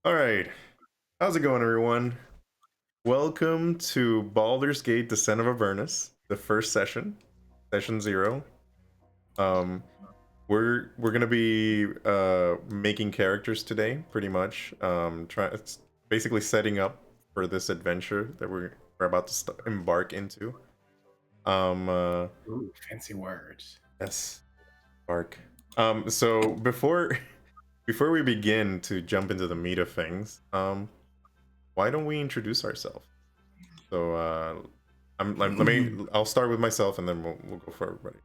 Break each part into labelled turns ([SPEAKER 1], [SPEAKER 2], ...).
[SPEAKER 1] All right. How's it going, everyone? Welcome to Baldur's Gate Descent of Avernus, the first session, session 0. Um, we're gonna be making characters today, pretty much. It's basically setting up for this adventure that we're about to embark into.
[SPEAKER 2] Ooh, fancy words.
[SPEAKER 1] Yes, embark. So before we begin to jump into the meat of things, why don't we introduce ourselves? So I'll start with myself and then we'll go for everybody.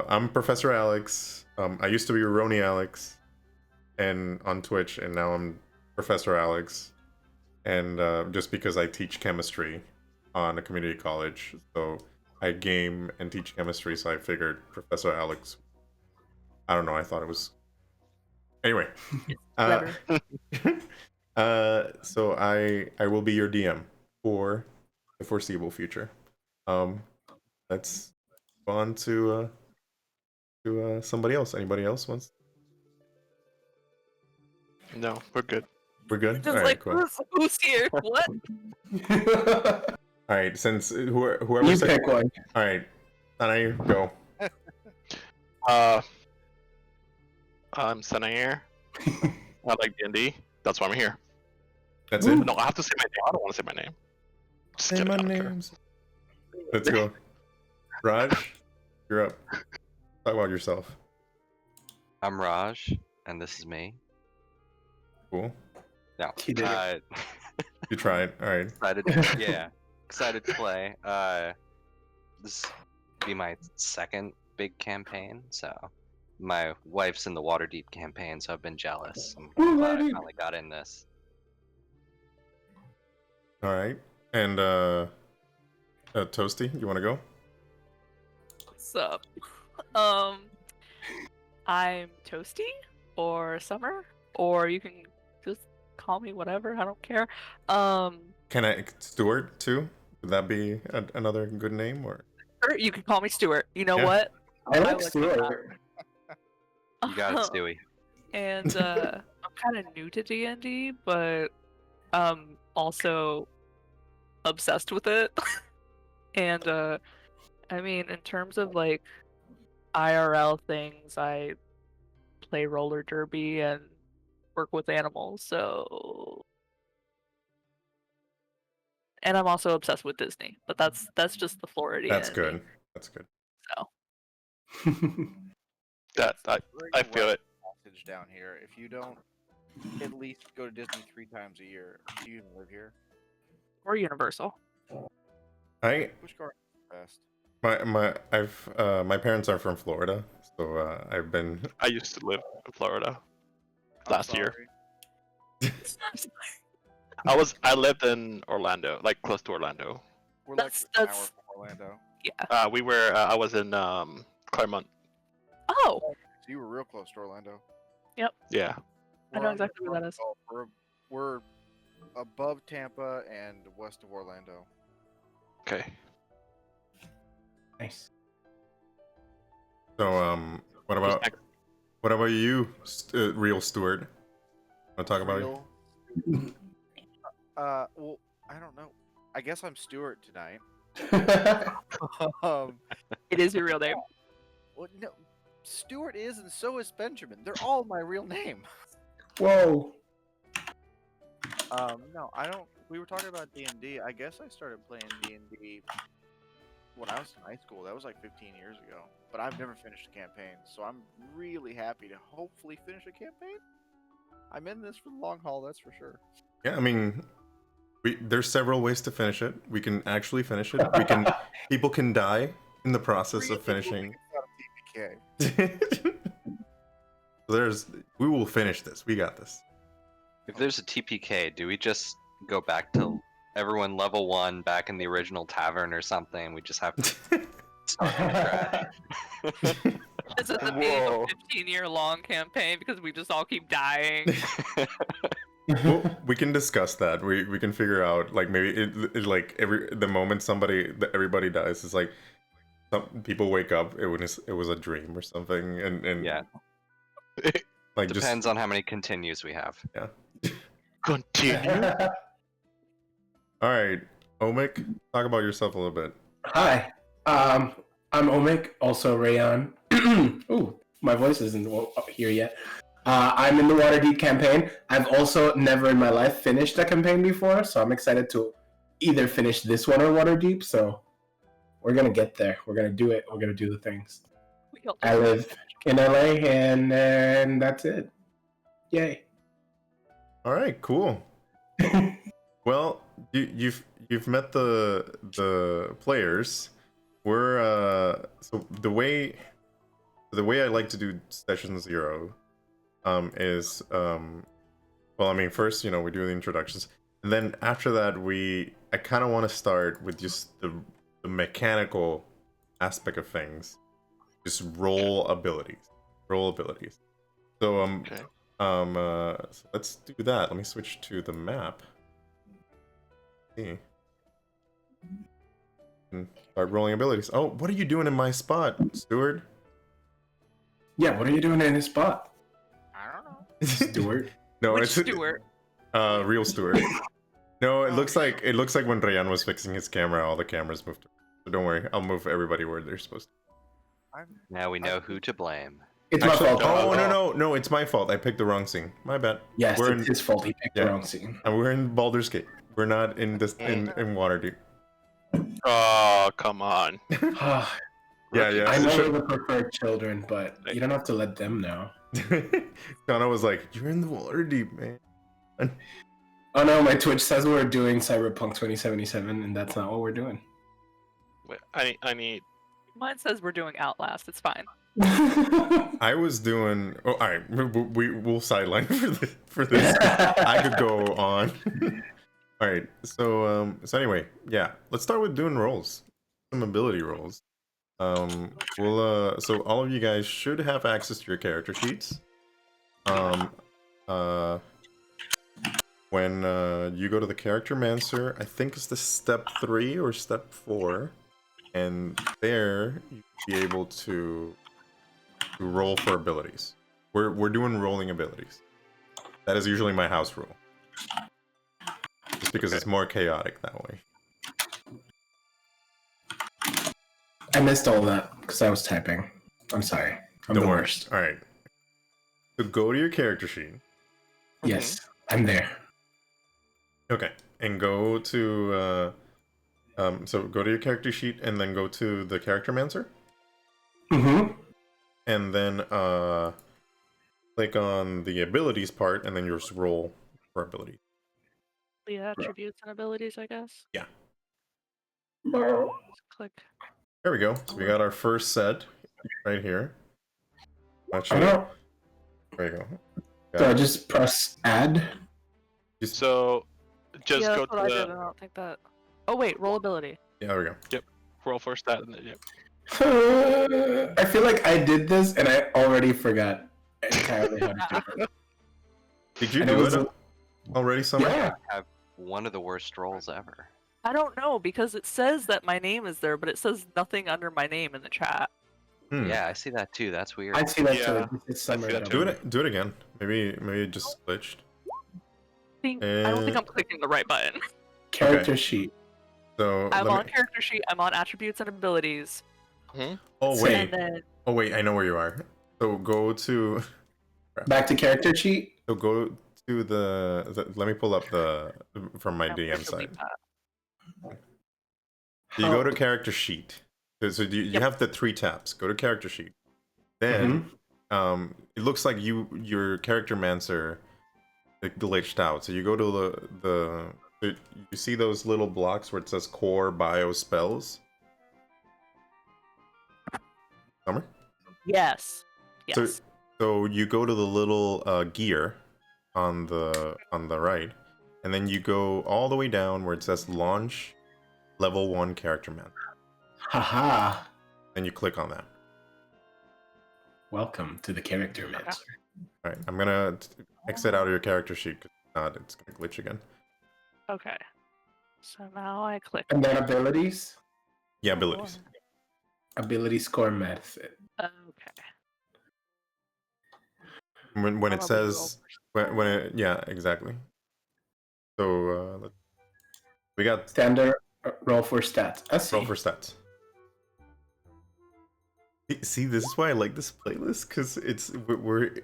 [SPEAKER 1] I'm Professor Alex. I used to be Roni Alex, and on Twitch, and now I'm Professor Alex. And just because I teach chemistry on a community college, so I game and teach chemistry, so I figured Professor Alex. I don't know. I thought it was anyway. Uh, so I will be your DM for the foreseeable future. Let's go on to somebody else. Anybody else wants?
[SPEAKER 3] No, we're good.
[SPEAKER 1] We're good.
[SPEAKER 4] Just
[SPEAKER 1] All right,
[SPEAKER 4] like
[SPEAKER 1] cool.
[SPEAKER 4] who's here? What?
[SPEAKER 1] All right, since whoever
[SPEAKER 2] You
[SPEAKER 1] said,
[SPEAKER 2] pick one.
[SPEAKER 1] all right, Tanay, go.
[SPEAKER 3] I'm Sanair. I like D&D. That's why I'm here.
[SPEAKER 1] That's it.
[SPEAKER 3] No, I have to say my name. I don't want to say my name. Just
[SPEAKER 1] Say
[SPEAKER 3] kidding,
[SPEAKER 1] my
[SPEAKER 3] I don't care.
[SPEAKER 1] names. Let's go. Raj, you're up. Talk about yourself.
[SPEAKER 5] I'm Raj, and this is me.
[SPEAKER 1] Cool.
[SPEAKER 5] No,
[SPEAKER 2] He did it.
[SPEAKER 1] You tried. All right.
[SPEAKER 5] excited to play. This will be my second big campaign, so my wife's in the Waterdeep campaign, so I've been jealous. I'm glad I finally got in this.
[SPEAKER 1] All right. And Toasty, you want to go?
[SPEAKER 4] What's up? I'm Toasty or Summer, or you can just call me whatever. I don't care.
[SPEAKER 1] Can I Stuart too? Would that be another good name or?
[SPEAKER 4] Or you can call me Stuart. You know
[SPEAKER 1] Yeah.
[SPEAKER 4] what?
[SPEAKER 2] I like
[SPEAKER 4] like
[SPEAKER 2] Stuart.
[SPEAKER 5] You got it, Stewie.
[SPEAKER 4] And I'm kind of new to D&D, but also obsessed with it. And I mean, in terms of like IRL things, I play roller derby and work with animals, so and I'm also obsessed with Disney, but that's just the Floridian.
[SPEAKER 1] That's good. That's good.
[SPEAKER 4] So
[SPEAKER 3] That I feel it.
[SPEAKER 6] Passage down here. If you don't at least go to Disney 3 times a year, do you even live here?
[SPEAKER 4] or Universal.
[SPEAKER 6] Which car is best?
[SPEAKER 1] My parents are from Florida, so I've been.
[SPEAKER 3] I used to live in Florida last year. I lived in Orlando, like close to Orlando.
[SPEAKER 6] We're like
[SPEAKER 4] That's-
[SPEAKER 6] an hour
[SPEAKER 4] that's-
[SPEAKER 6] from Orlando.
[SPEAKER 4] Yeah.
[SPEAKER 3] I was in Claremont.
[SPEAKER 4] Oh,
[SPEAKER 6] So you were real close to Orlando.
[SPEAKER 3] Yeah.
[SPEAKER 4] I know exactly where that is.
[SPEAKER 6] We're above Tampa and west of Orlando.
[SPEAKER 3] Okay.
[SPEAKER 2] Nice.
[SPEAKER 1] So what about you, real Stuart? Want to talk about you?
[SPEAKER 6] Real- well, I don't know. I guess I'm Stuart tonight.
[SPEAKER 4] It is your real name.
[SPEAKER 6] Well, no, Stuart is, and so is Benjamin. They're all my real name.
[SPEAKER 2] Whoa.
[SPEAKER 6] No, I don't. We were talking about D&D. I guess I started playing D&D when I was in high school. That was like 15 years ago. But I've never finished a campaign, so I'm really happy to hopefully finish a campaign. I'm in this for the long haul, that's for sure.
[SPEAKER 1] Yeah, I mean, there's several ways to finish it. We can actually finish it. People can die in the process of finishing.
[SPEAKER 6] It's not a TPK.
[SPEAKER 1] We will finish this. We got this.
[SPEAKER 5] If there's a TPK, do we just go back to everyone level 1 back in the original tavern or something? We just have to start from scratch.
[SPEAKER 4] This is the being a 15-year-long campaign because we just all keep dying.
[SPEAKER 1] Well, we can discuss that. We can figure out like maybe it like the moment everybody dies, it's like some people wake up. It was a dream or something, and
[SPEAKER 5] Yeah.
[SPEAKER 1] like
[SPEAKER 5] Depends on how many continues we have.
[SPEAKER 1] Yeah.
[SPEAKER 3] Continue.
[SPEAKER 1] All right, Omik, talk about yourself a little bit.
[SPEAKER 2] Hi. I'm Omik, also Rayon. Ooh, my voice isn't here yet. I'm in the Waterdeep campaign. I've also never in my life finished a campaign before, so I'm excited to either finish this one or Waterdeep. So we're gonna get there. We're gonna do it. We're gonna do the things.
[SPEAKER 4] We all
[SPEAKER 2] I live in LA, and that's it. Yay.
[SPEAKER 1] All right, cool. Well, you've met the players. We're so the way I like to do session 0 is well, I mean, first, we do the introductions, and then after that I kind of want to start with just the mechanical aspect of things, just roll abilities. So
[SPEAKER 3] Okay.
[SPEAKER 1] so let's do that. Let me switch to the map. See. And start rolling abilities. Oh, what are you doing in my spot, Stewart?
[SPEAKER 2] Yeah, what are you doing in his spot,
[SPEAKER 6] I don't know.
[SPEAKER 2] Stewart?
[SPEAKER 1] No,
[SPEAKER 4] Which
[SPEAKER 1] it's
[SPEAKER 4] Stewart?
[SPEAKER 1] real Stewart. No, it looks like when Rayan was fixing his camera, all the cameras moved. So don't worry, I'll move everybody where they're supposed to.
[SPEAKER 5] Now we know who to blame.
[SPEAKER 2] It's
[SPEAKER 1] Actually,
[SPEAKER 2] my fault.
[SPEAKER 1] no, it's my fault. I picked the wrong scene. My bad.
[SPEAKER 2] Yes,
[SPEAKER 1] we're
[SPEAKER 2] it's his fault. He picked
[SPEAKER 1] yeah.
[SPEAKER 2] the wrong scene.
[SPEAKER 1] And we're in Baldur's Gate. We're not in this in Waterdeep.
[SPEAKER 3] Oh, come on.
[SPEAKER 1] Yeah.
[SPEAKER 2] I know
[SPEAKER 1] So
[SPEAKER 2] we're the preferred children, but you don't have to let them know.
[SPEAKER 1] Shauna was like, "You're in the Waterdeep, man."
[SPEAKER 2] Oh no, my Twitch says we're doing Cyberpunk 2077, and that's not what we're doing.
[SPEAKER 3] Wait, I need.
[SPEAKER 4] Mine says we're doing Outlast. It's fine.
[SPEAKER 1] I was doing. Oh, all right. We'll sideline for this. I could go on. All right. So anyway, yeah. Let's start with doing rolls. Some ability rolls. So all of you guys should have access to your character sheets. When you go to the character mancer, I think it's the step 3 or step 4, and there you'll be able to roll for abilities. We're doing rolling abilities. That is usually my house rule, just because it's more chaotic that way.
[SPEAKER 2] I missed all that because I was typing. I'm sorry. I'm
[SPEAKER 1] Don't
[SPEAKER 2] the
[SPEAKER 1] worry.
[SPEAKER 2] worst.
[SPEAKER 1] All right. So go to your character sheet.
[SPEAKER 2] Yes, I'm there.
[SPEAKER 1] Okay, and go to so go to your character sheet and then go to the character mancer,
[SPEAKER 2] Mm-hmm.
[SPEAKER 1] and then click on the abilities part, and then you just roll for ability.
[SPEAKER 4] The attributes and abilities, I guess.
[SPEAKER 1] Yeah.
[SPEAKER 4] Just click.
[SPEAKER 1] There we go. So we got our first set right here.
[SPEAKER 2] I
[SPEAKER 1] Actually,
[SPEAKER 2] don't.
[SPEAKER 1] there you go.
[SPEAKER 2] So I
[SPEAKER 1] Got it.
[SPEAKER 2] just press add.
[SPEAKER 3] So, just
[SPEAKER 4] yeah,
[SPEAKER 3] go
[SPEAKER 4] that's what
[SPEAKER 3] to
[SPEAKER 4] I did.
[SPEAKER 3] the
[SPEAKER 4] I don't think that. Oh wait, roll ability.
[SPEAKER 1] Yeah, there we go.
[SPEAKER 3] roll for stat. And then, yep.
[SPEAKER 2] I feel like I did this and I already forgot entirely how to do it.
[SPEAKER 1] Did you
[SPEAKER 2] And
[SPEAKER 1] do
[SPEAKER 2] was
[SPEAKER 1] it already, Summer?
[SPEAKER 2] Yeah.
[SPEAKER 5] Have one of the worst rolls ever.
[SPEAKER 4] I don't know because it says that my name is there, but it says nothing under my name in the chat.
[SPEAKER 5] Yeah, I see that too. That's weird.
[SPEAKER 2] I see that
[SPEAKER 3] Yeah,
[SPEAKER 2] too. It's
[SPEAKER 3] I see
[SPEAKER 2] summer.
[SPEAKER 3] that
[SPEAKER 1] Do
[SPEAKER 3] too.
[SPEAKER 1] it. Do it again. Maybe it just glitched.
[SPEAKER 4] I don't think I'm clicking the right button.
[SPEAKER 2] Character sheet.
[SPEAKER 1] So
[SPEAKER 4] I'm
[SPEAKER 1] let
[SPEAKER 4] on
[SPEAKER 1] me.
[SPEAKER 4] character sheet. I'm on attributes and abilities.
[SPEAKER 1] Oh
[SPEAKER 2] Same.
[SPEAKER 1] wait.
[SPEAKER 4] And then
[SPEAKER 1] Oh wait. I know where you are. So go to.
[SPEAKER 2] Back to character sheet.
[SPEAKER 1] So go to the let me pull up the from my
[SPEAKER 4] I'm
[SPEAKER 1] DM
[SPEAKER 4] gonna
[SPEAKER 1] side.
[SPEAKER 4] delete that.
[SPEAKER 1] You go to character sheet. So you
[SPEAKER 4] Yep.
[SPEAKER 1] have the 3 tabs. Go to character sheet. Then it looks like your character mancer glitched out. So you go to you see those little blocks where it says core bio spells? Summer?
[SPEAKER 4] Yes. Yes.
[SPEAKER 1] So you go to the little gear on the right, and then you go all the way down where it says launch level 1 character man.
[SPEAKER 2] Haha.
[SPEAKER 1] And you click on that.
[SPEAKER 2] Welcome to the character master.
[SPEAKER 1] All right, I'm gonna exit out of your character sheet because if not, it's gonna glitch again.
[SPEAKER 4] Okay. So now I click.
[SPEAKER 2] And then abilities.
[SPEAKER 1] Yeah, abilities.
[SPEAKER 2] Ability score method.
[SPEAKER 4] Okay.
[SPEAKER 1] When it
[SPEAKER 4] Probably
[SPEAKER 1] says when it, yeah, exactly. So we got
[SPEAKER 2] Standard roll for stats. I see.
[SPEAKER 1] roll for stats. See, this is why I like this playlist, because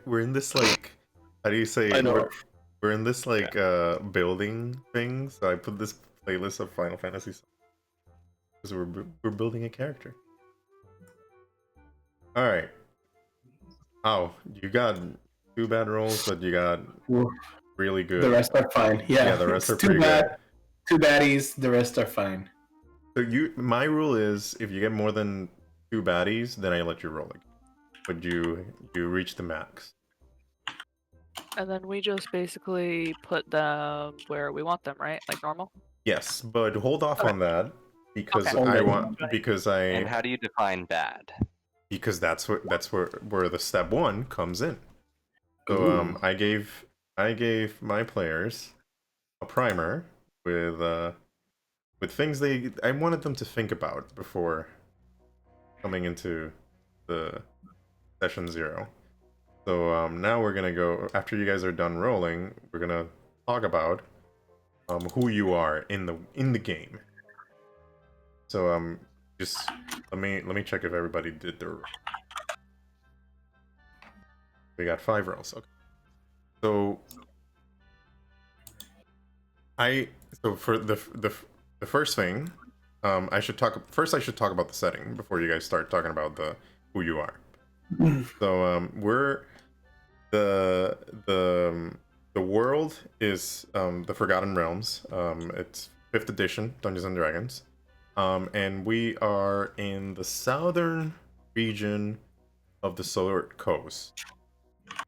[SPEAKER 1] we're in this like, how do you say?
[SPEAKER 3] I know.
[SPEAKER 1] We're in this like building thing. So I put this playlist of Final Fantasy because we're building a character. All right. Oh, you got 2 bad rolls, but you got
[SPEAKER 2] Ooh,
[SPEAKER 1] really good.
[SPEAKER 2] the rest are fine. Yeah,
[SPEAKER 1] Yeah, the rest
[SPEAKER 2] it's
[SPEAKER 1] are pretty good.
[SPEAKER 2] 2 baddies. The rest are fine.
[SPEAKER 1] So my rule is if you get more than 2 baddies, then I let you roll again. But you reach the max.
[SPEAKER 4] And then we just basically put them where we want them, right? Like normal.
[SPEAKER 1] Yes, but hold off
[SPEAKER 4] Okay.
[SPEAKER 1] on that because
[SPEAKER 4] Okay.
[SPEAKER 1] I
[SPEAKER 2] Okay.
[SPEAKER 1] want because
[SPEAKER 5] And how do you define bad?
[SPEAKER 1] because that's where the step 1 comes in. So
[SPEAKER 2] Ooh.
[SPEAKER 1] I gave my players a primer with things I wanted them to think about before coming into the session 0. So now we're gonna go after you guys are done rolling. We're gonna talk about who you are in the game. So just let me check if everybody did their. We got 5 rolls. Okay. So for the first thing, I should talk about the setting before you guys start talking about who you are. So we're the world is the Forgotten Realms. It's 5th edition Dungeons and Dragons. And we are in the southern region of the Sword Coast.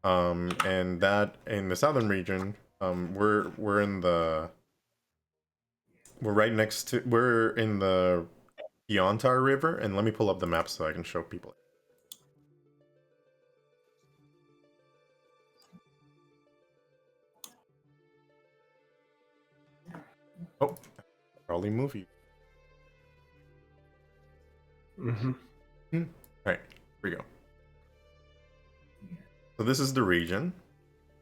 [SPEAKER 1] And that in the southern region, we're right next to we're in the Yontar River, and let me pull up the map so I can show people. Oh, probably movie.
[SPEAKER 2] Mm-hmm.
[SPEAKER 1] All right, here we go. So this is the region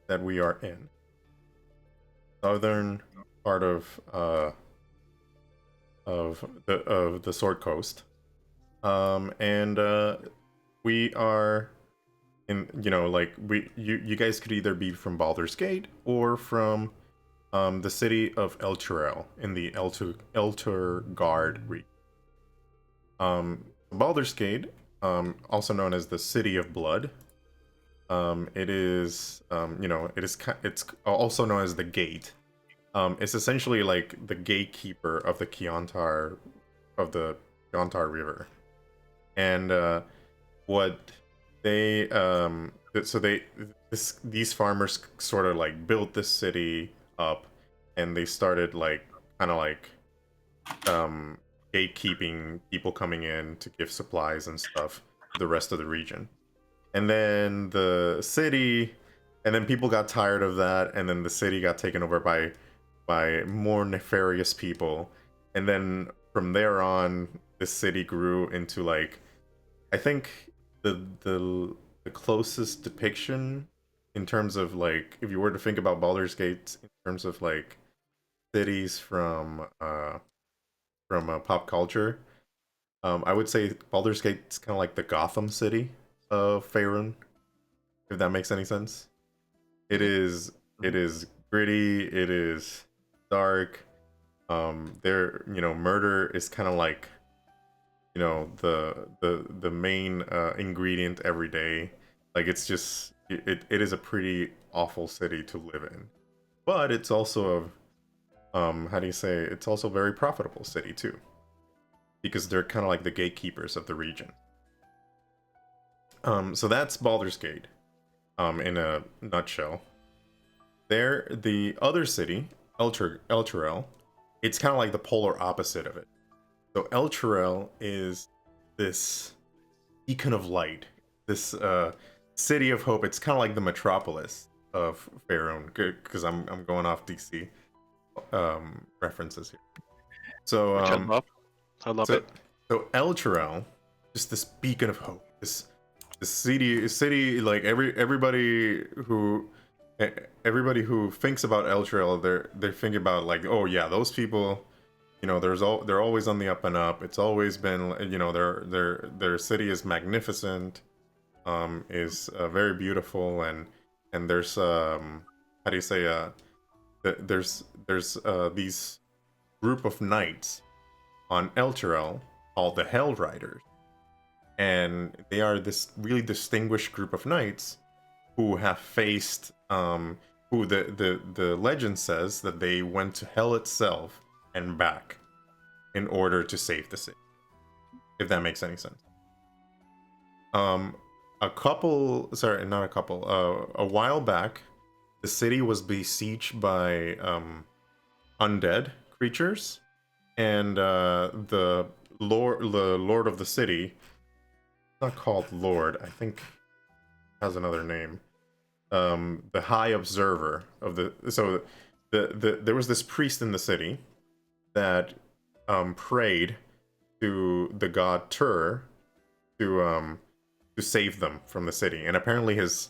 [SPEAKER 1] that we are in. Southern part of the Sword Coast. And we are in, like you guys could either be from Baldur's Gate or from the city of Elturel in the Elturgard region. Baldur's Gate, also known as the City of Blood. It is, it's also known as the Gate. It's essentially like the gatekeeper of the Kiontar River, and what they these farmers sort of like built this city up, and they started like kind of like gatekeeping people coming in to give supplies and stuff to the rest of the region. And then people got tired of that, and then the city got taken over by more nefarious people. And then from there on, the city grew into like, I think the closest depiction in terms of like, if you were to think about Baldur's Gate in terms of like cities from pop culture, I would say Baldur's Gate's kind of like the Gotham City of Faerun, if that makes any sense. It is gritty, it is dark. Murder is kind of like, the main ingredient every day. Like it's just it is a pretty awful city to live in. But it's also it's also a very profitable city too. Because they're kind of like the gatekeepers of the region. So that's Baldur's Gate, in a nutshell. The other city, Elturel, it's kind of like the polar opposite of it. So Elturel is this beacon of light, this city of hope. It's kind of like the metropolis of Faerun, because I'm going off DC references here. So
[SPEAKER 3] Which I love it.
[SPEAKER 1] So Elturel, just this beacon of hope, this city like everybody who everybody who thinks about Elturel, they're thinking about like, oh yeah, those people, you know, they're always on the up and up. It's always been, you know, their city is magnificent, is very beautiful, and there's how do you say there's these group of knights on Elturel called the Hell Riders, and they are this really distinguished group of knights who have faced who the legend says that they went to hell itself and back in order to save the city, if that makes any sense. A while back, the city was besieged by undead creatures, and the lord of the city, not called Lord, I think has another name. The High Observer of there was this priest in the city that prayed to the god Tur to save them from the city, and apparently his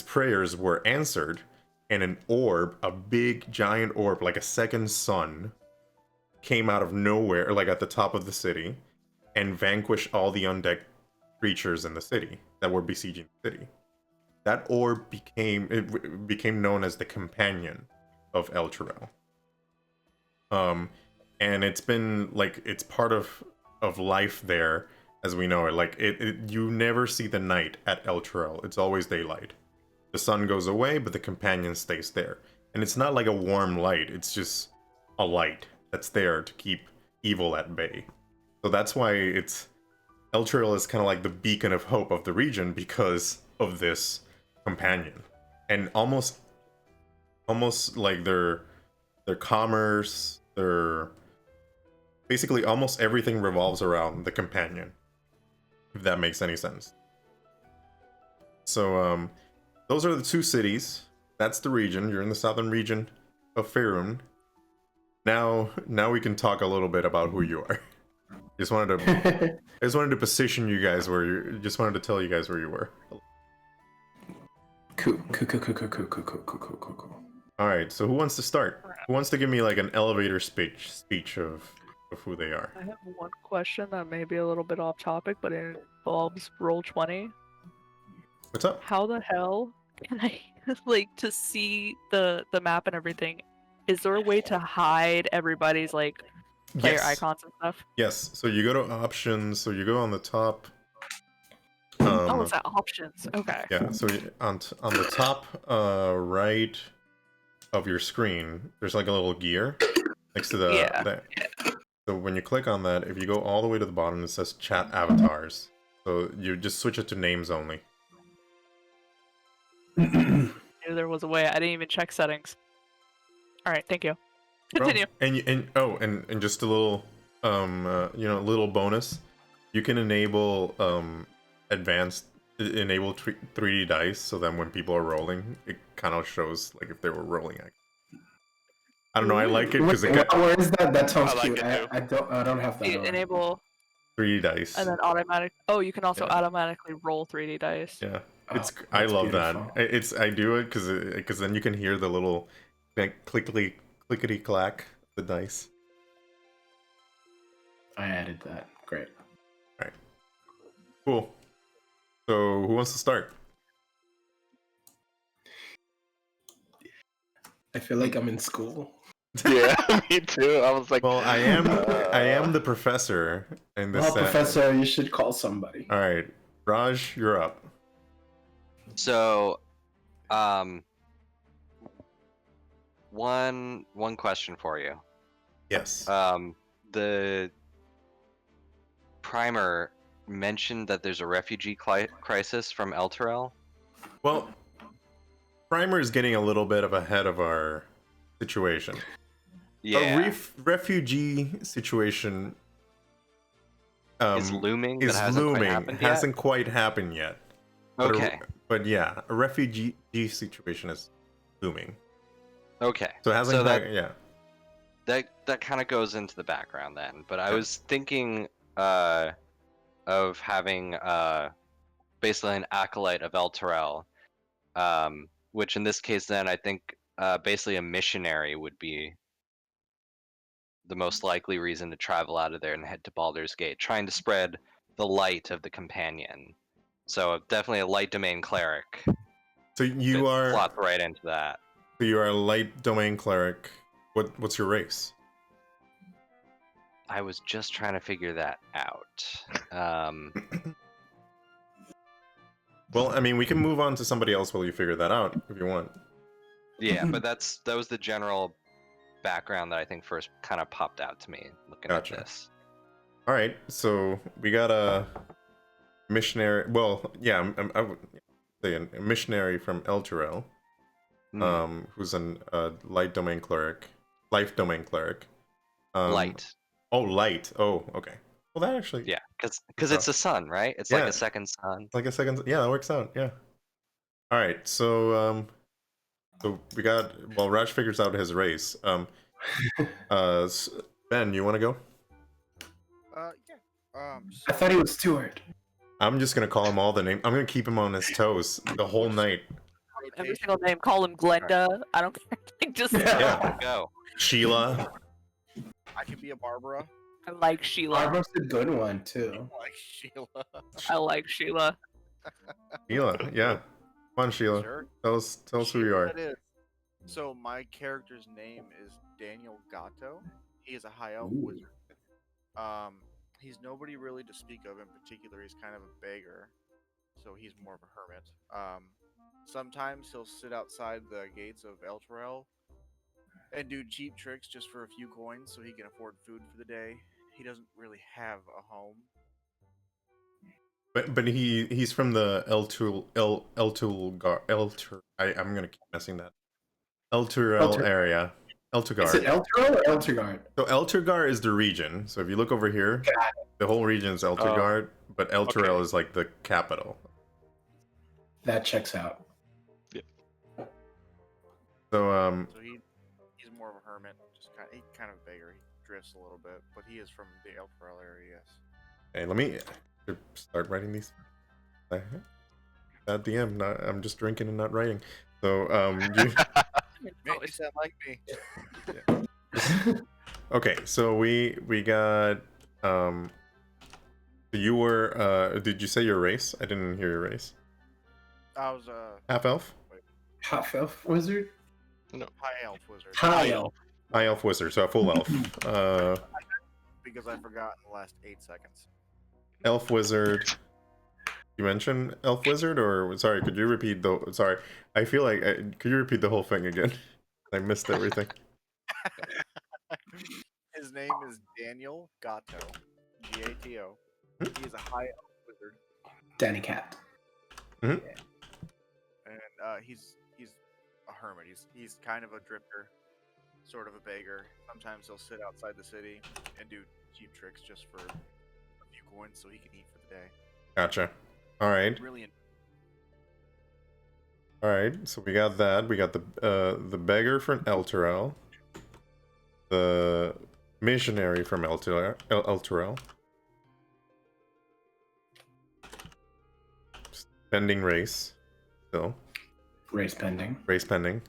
[SPEAKER 1] prayers were answered, and an orb, a big giant orb like a second sun, came out of nowhere, like at the top of the city, and vanquished all the undead creatures in the city that were besieging the city. That orb became known as the Companion of Elturel. And it's been like, it's part of life there as we know it. Like you never see the night at Elturel. It's always daylight. The sun goes away, but the companion stays there. And it's not like a warm light, it's just a light that's there to keep evil at bay. So that's why Elturel is kind of like the beacon of hope of the region because of this companion. And almost like their commerce, basically almost everything revolves around the companion, if that makes any sense. So those are the two cities. That's the region. You're in the southern region of Faerun. Now we can talk a little bit about who you are. I just wanted to position you guys just wanted to tell you guys where you were.
[SPEAKER 2] Cool.
[SPEAKER 1] All right, so who wants to start? Who wants to give me like an elevator speech of who they are?
[SPEAKER 4] I have one question that may be a little bit off topic, but it involves Roll20.
[SPEAKER 1] What's up?
[SPEAKER 4] How the hell can I like to see the map and everything? Is there a way to hide everybody's like player icons and stuff?
[SPEAKER 1] Yes. So you go to options. So you go on the top.
[SPEAKER 4] Oh, it's at options. Okay.
[SPEAKER 1] Yeah. So on the top right of your screen, there's like a little gear next to the. So when you click on that, if you go all the way to the bottom, it says Chat Avatars. So you just switch it to names only.
[SPEAKER 4] I knew there was a way. I didn't even check settings. All right, thank you. Continue.
[SPEAKER 1] And just a little little bonus. You can enable advanced 3D dice, so then when people are rolling, it kind of shows like if they were rolling. I don't know. I like it because
[SPEAKER 2] where is that? That sounds
[SPEAKER 3] like
[SPEAKER 2] cute.
[SPEAKER 3] it too.
[SPEAKER 2] I don't have that.
[SPEAKER 4] You enable
[SPEAKER 1] 3D dice.
[SPEAKER 4] and then automatic. Oh, you can also automatically roll 3D dice.
[SPEAKER 1] Yeah, I love
[SPEAKER 2] beautiful.
[SPEAKER 1] that. I do it because then you can hear the little like clickety clack the dice.
[SPEAKER 2] I added that. Great.
[SPEAKER 1] All right. Cool. So who wants to start?
[SPEAKER 2] I feel like I'm in school.
[SPEAKER 3] Yeah, me too. I was like,
[SPEAKER 1] Well, I am the professor in this.
[SPEAKER 2] Well, professor, you should call somebody.
[SPEAKER 1] All right, Raj, you're up.
[SPEAKER 5] So, one question for you.
[SPEAKER 1] Yes.
[SPEAKER 5] The primer mentioned that there's a refugee crisis from Elturel.
[SPEAKER 1] Well, Primer is getting a little bit of ahead of our situation.
[SPEAKER 5] Yeah,
[SPEAKER 1] A refugee situation
[SPEAKER 5] is looming.
[SPEAKER 1] is
[SPEAKER 5] but hasn't
[SPEAKER 1] looming.
[SPEAKER 5] Quite happened yet?
[SPEAKER 1] Hasn't quite happened yet.
[SPEAKER 5] Okay.
[SPEAKER 1] But yeah, a refugee situation is looming.
[SPEAKER 5] Okay.
[SPEAKER 1] So it hasn't.
[SPEAKER 5] So
[SPEAKER 1] that
[SPEAKER 5] that kind of goes into the background then. But I was thinking of having basically an acolyte of Elturel which in this case, then I think basically a missionary would be the most likely reason to travel out of there and head to Baldur's Gate, trying to spread the light of the companion. So definitely a light domain cleric.
[SPEAKER 1] So you are
[SPEAKER 5] Slots right into that.
[SPEAKER 1] so you are a light domain cleric. What's your race?
[SPEAKER 5] I was just trying to figure that out.
[SPEAKER 1] Well, I mean, we can move on to somebody else while you figure that out if you want.
[SPEAKER 5] Yeah, but that was the general background that I think first kind of popped out to me looking
[SPEAKER 1] Gotcha.
[SPEAKER 5] at this.
[SPEAKER 1] All right, so we got a missionary. Well, yeah, I would say a missionary from Elturel, who's a light domain cleric, life domain cleric.
[SPEAKER 5] Light.
[SPEAKER 1] Oh, light. Oh, okay. Well, that actually.
[SPEAKER 5] Yeah, because it's a sun, right? It's like
[SPEAKER 1] Yeah.
[SPEAKER 5] a second sun.
[SPEAKER 1] Like a second. Yeah, that works out. Yeah. All right. So we got. Well, Raj figures out his race. Ben, you want to go?
[SPEAKER 6] Yeah.
[SPEAKER 2] I thought he was Stewart.
[SPEAKER 1] I'm just gonna call him all the names. I'm gonna keep him on his toes the whole night.
[SPEAKER 4] Every
[SPEAKER 6] rotation.
[SPEAKER 4] single name. Call him Glenda. I don't care. Like, just
[SPEAKER 1] Yeah.
[SPEAKER 5] Go.
[SPEAKER 1] Sheila.
[SPEAKER 6] I could be a Barbara.
[SPEAKER 4] I like Sheila.
[SPEAKER 2] Barbara's a good one too.
[SPEAKER 6] Like Sheila.
[SPEAKER 4] I like Sheila.
[SPEAKER 1] Sheila. Yeah. Come on, Sheila.
[SPEAKER 6] Sure.
[SPEAKER 1] Tell us who you are.
[SPEAKER 6] That is. So my character's name is Daniel Gatto. He is a high elf
[SPEAKER 2] Ooh.
[SPEAKER 6] wizard. He's nobody really to speak of in particular. He's kind of a beggar, so he's more of a hermit. Sometimes he'll sit outside the gates of Elturel and do cheap tricks just for a few coins so he can afford food for the day. He doesn't really have a home.
[SPEAKER 1] But he's from the I'm gonna keep messing that. Elturel area.
[SPEAKER 2] Is it
[SPEAKER 1] Elturgar.
[SPEAKER 2] Elturel or Elturgard?
[SPEAKER 1] So Elturgar is the region. So if you look over here, the whole region is Elturgar, but Elturel is like the capital.
[SPEAKER 2] That checks out.
[SPEAKER 1] So
[SPEAKER 6] So he's more of a hermit, just kind of a beggar. He drifts a little bit, but he is from the Elturel area. Yes.
[SPEAKER 1] hey, let me start writing these. At the end, I'm just drinking and not writing. So
[SPEAKER 6] Make me sound like me.
[SPEAKER 1] okay, so we got you were did you say your race? I didn't hear your race.
[SPEAKER 6] I was
[SPEAKER 1] Half elf?
[SPEAKER 2] Half elf wizard?
[SPEAKER 6] high elf wizard.
[SPEAKER 2] High elf.
[SPEAKER 1] High elf wizard, so a full elf.
[SPEAKER 6] Because I forgot in the last 8 seconds.
[SPEAKER 1] Elf wizard. You mentioned elf wizard, or sorry, could you repeat the? Sorry, I feel like could you repeat the whole thing again? I missed everything.
[SPEAKER 6] His name is Daniel Gatto. Gato. He is a high elf wizard,
[SPEAKER 2] Danny Cat.
[SPEAKER 6] and he's a hermit. He's kind of a drifter, sort of a beggar. Sometimes he'll sit outside the city and do cheap tricks just for a few coins so he can eat for the day.
[SPEAKER 1] Gotcha. All right,
[SPEAKER 6] Really,
[SPEAKER 1] all right. So we got that. We got the beggar from Elturel, the missionary from Elturel. Pending race, still
[SPEAKER 2] Race pending.
[SPEAKER 1] race pending.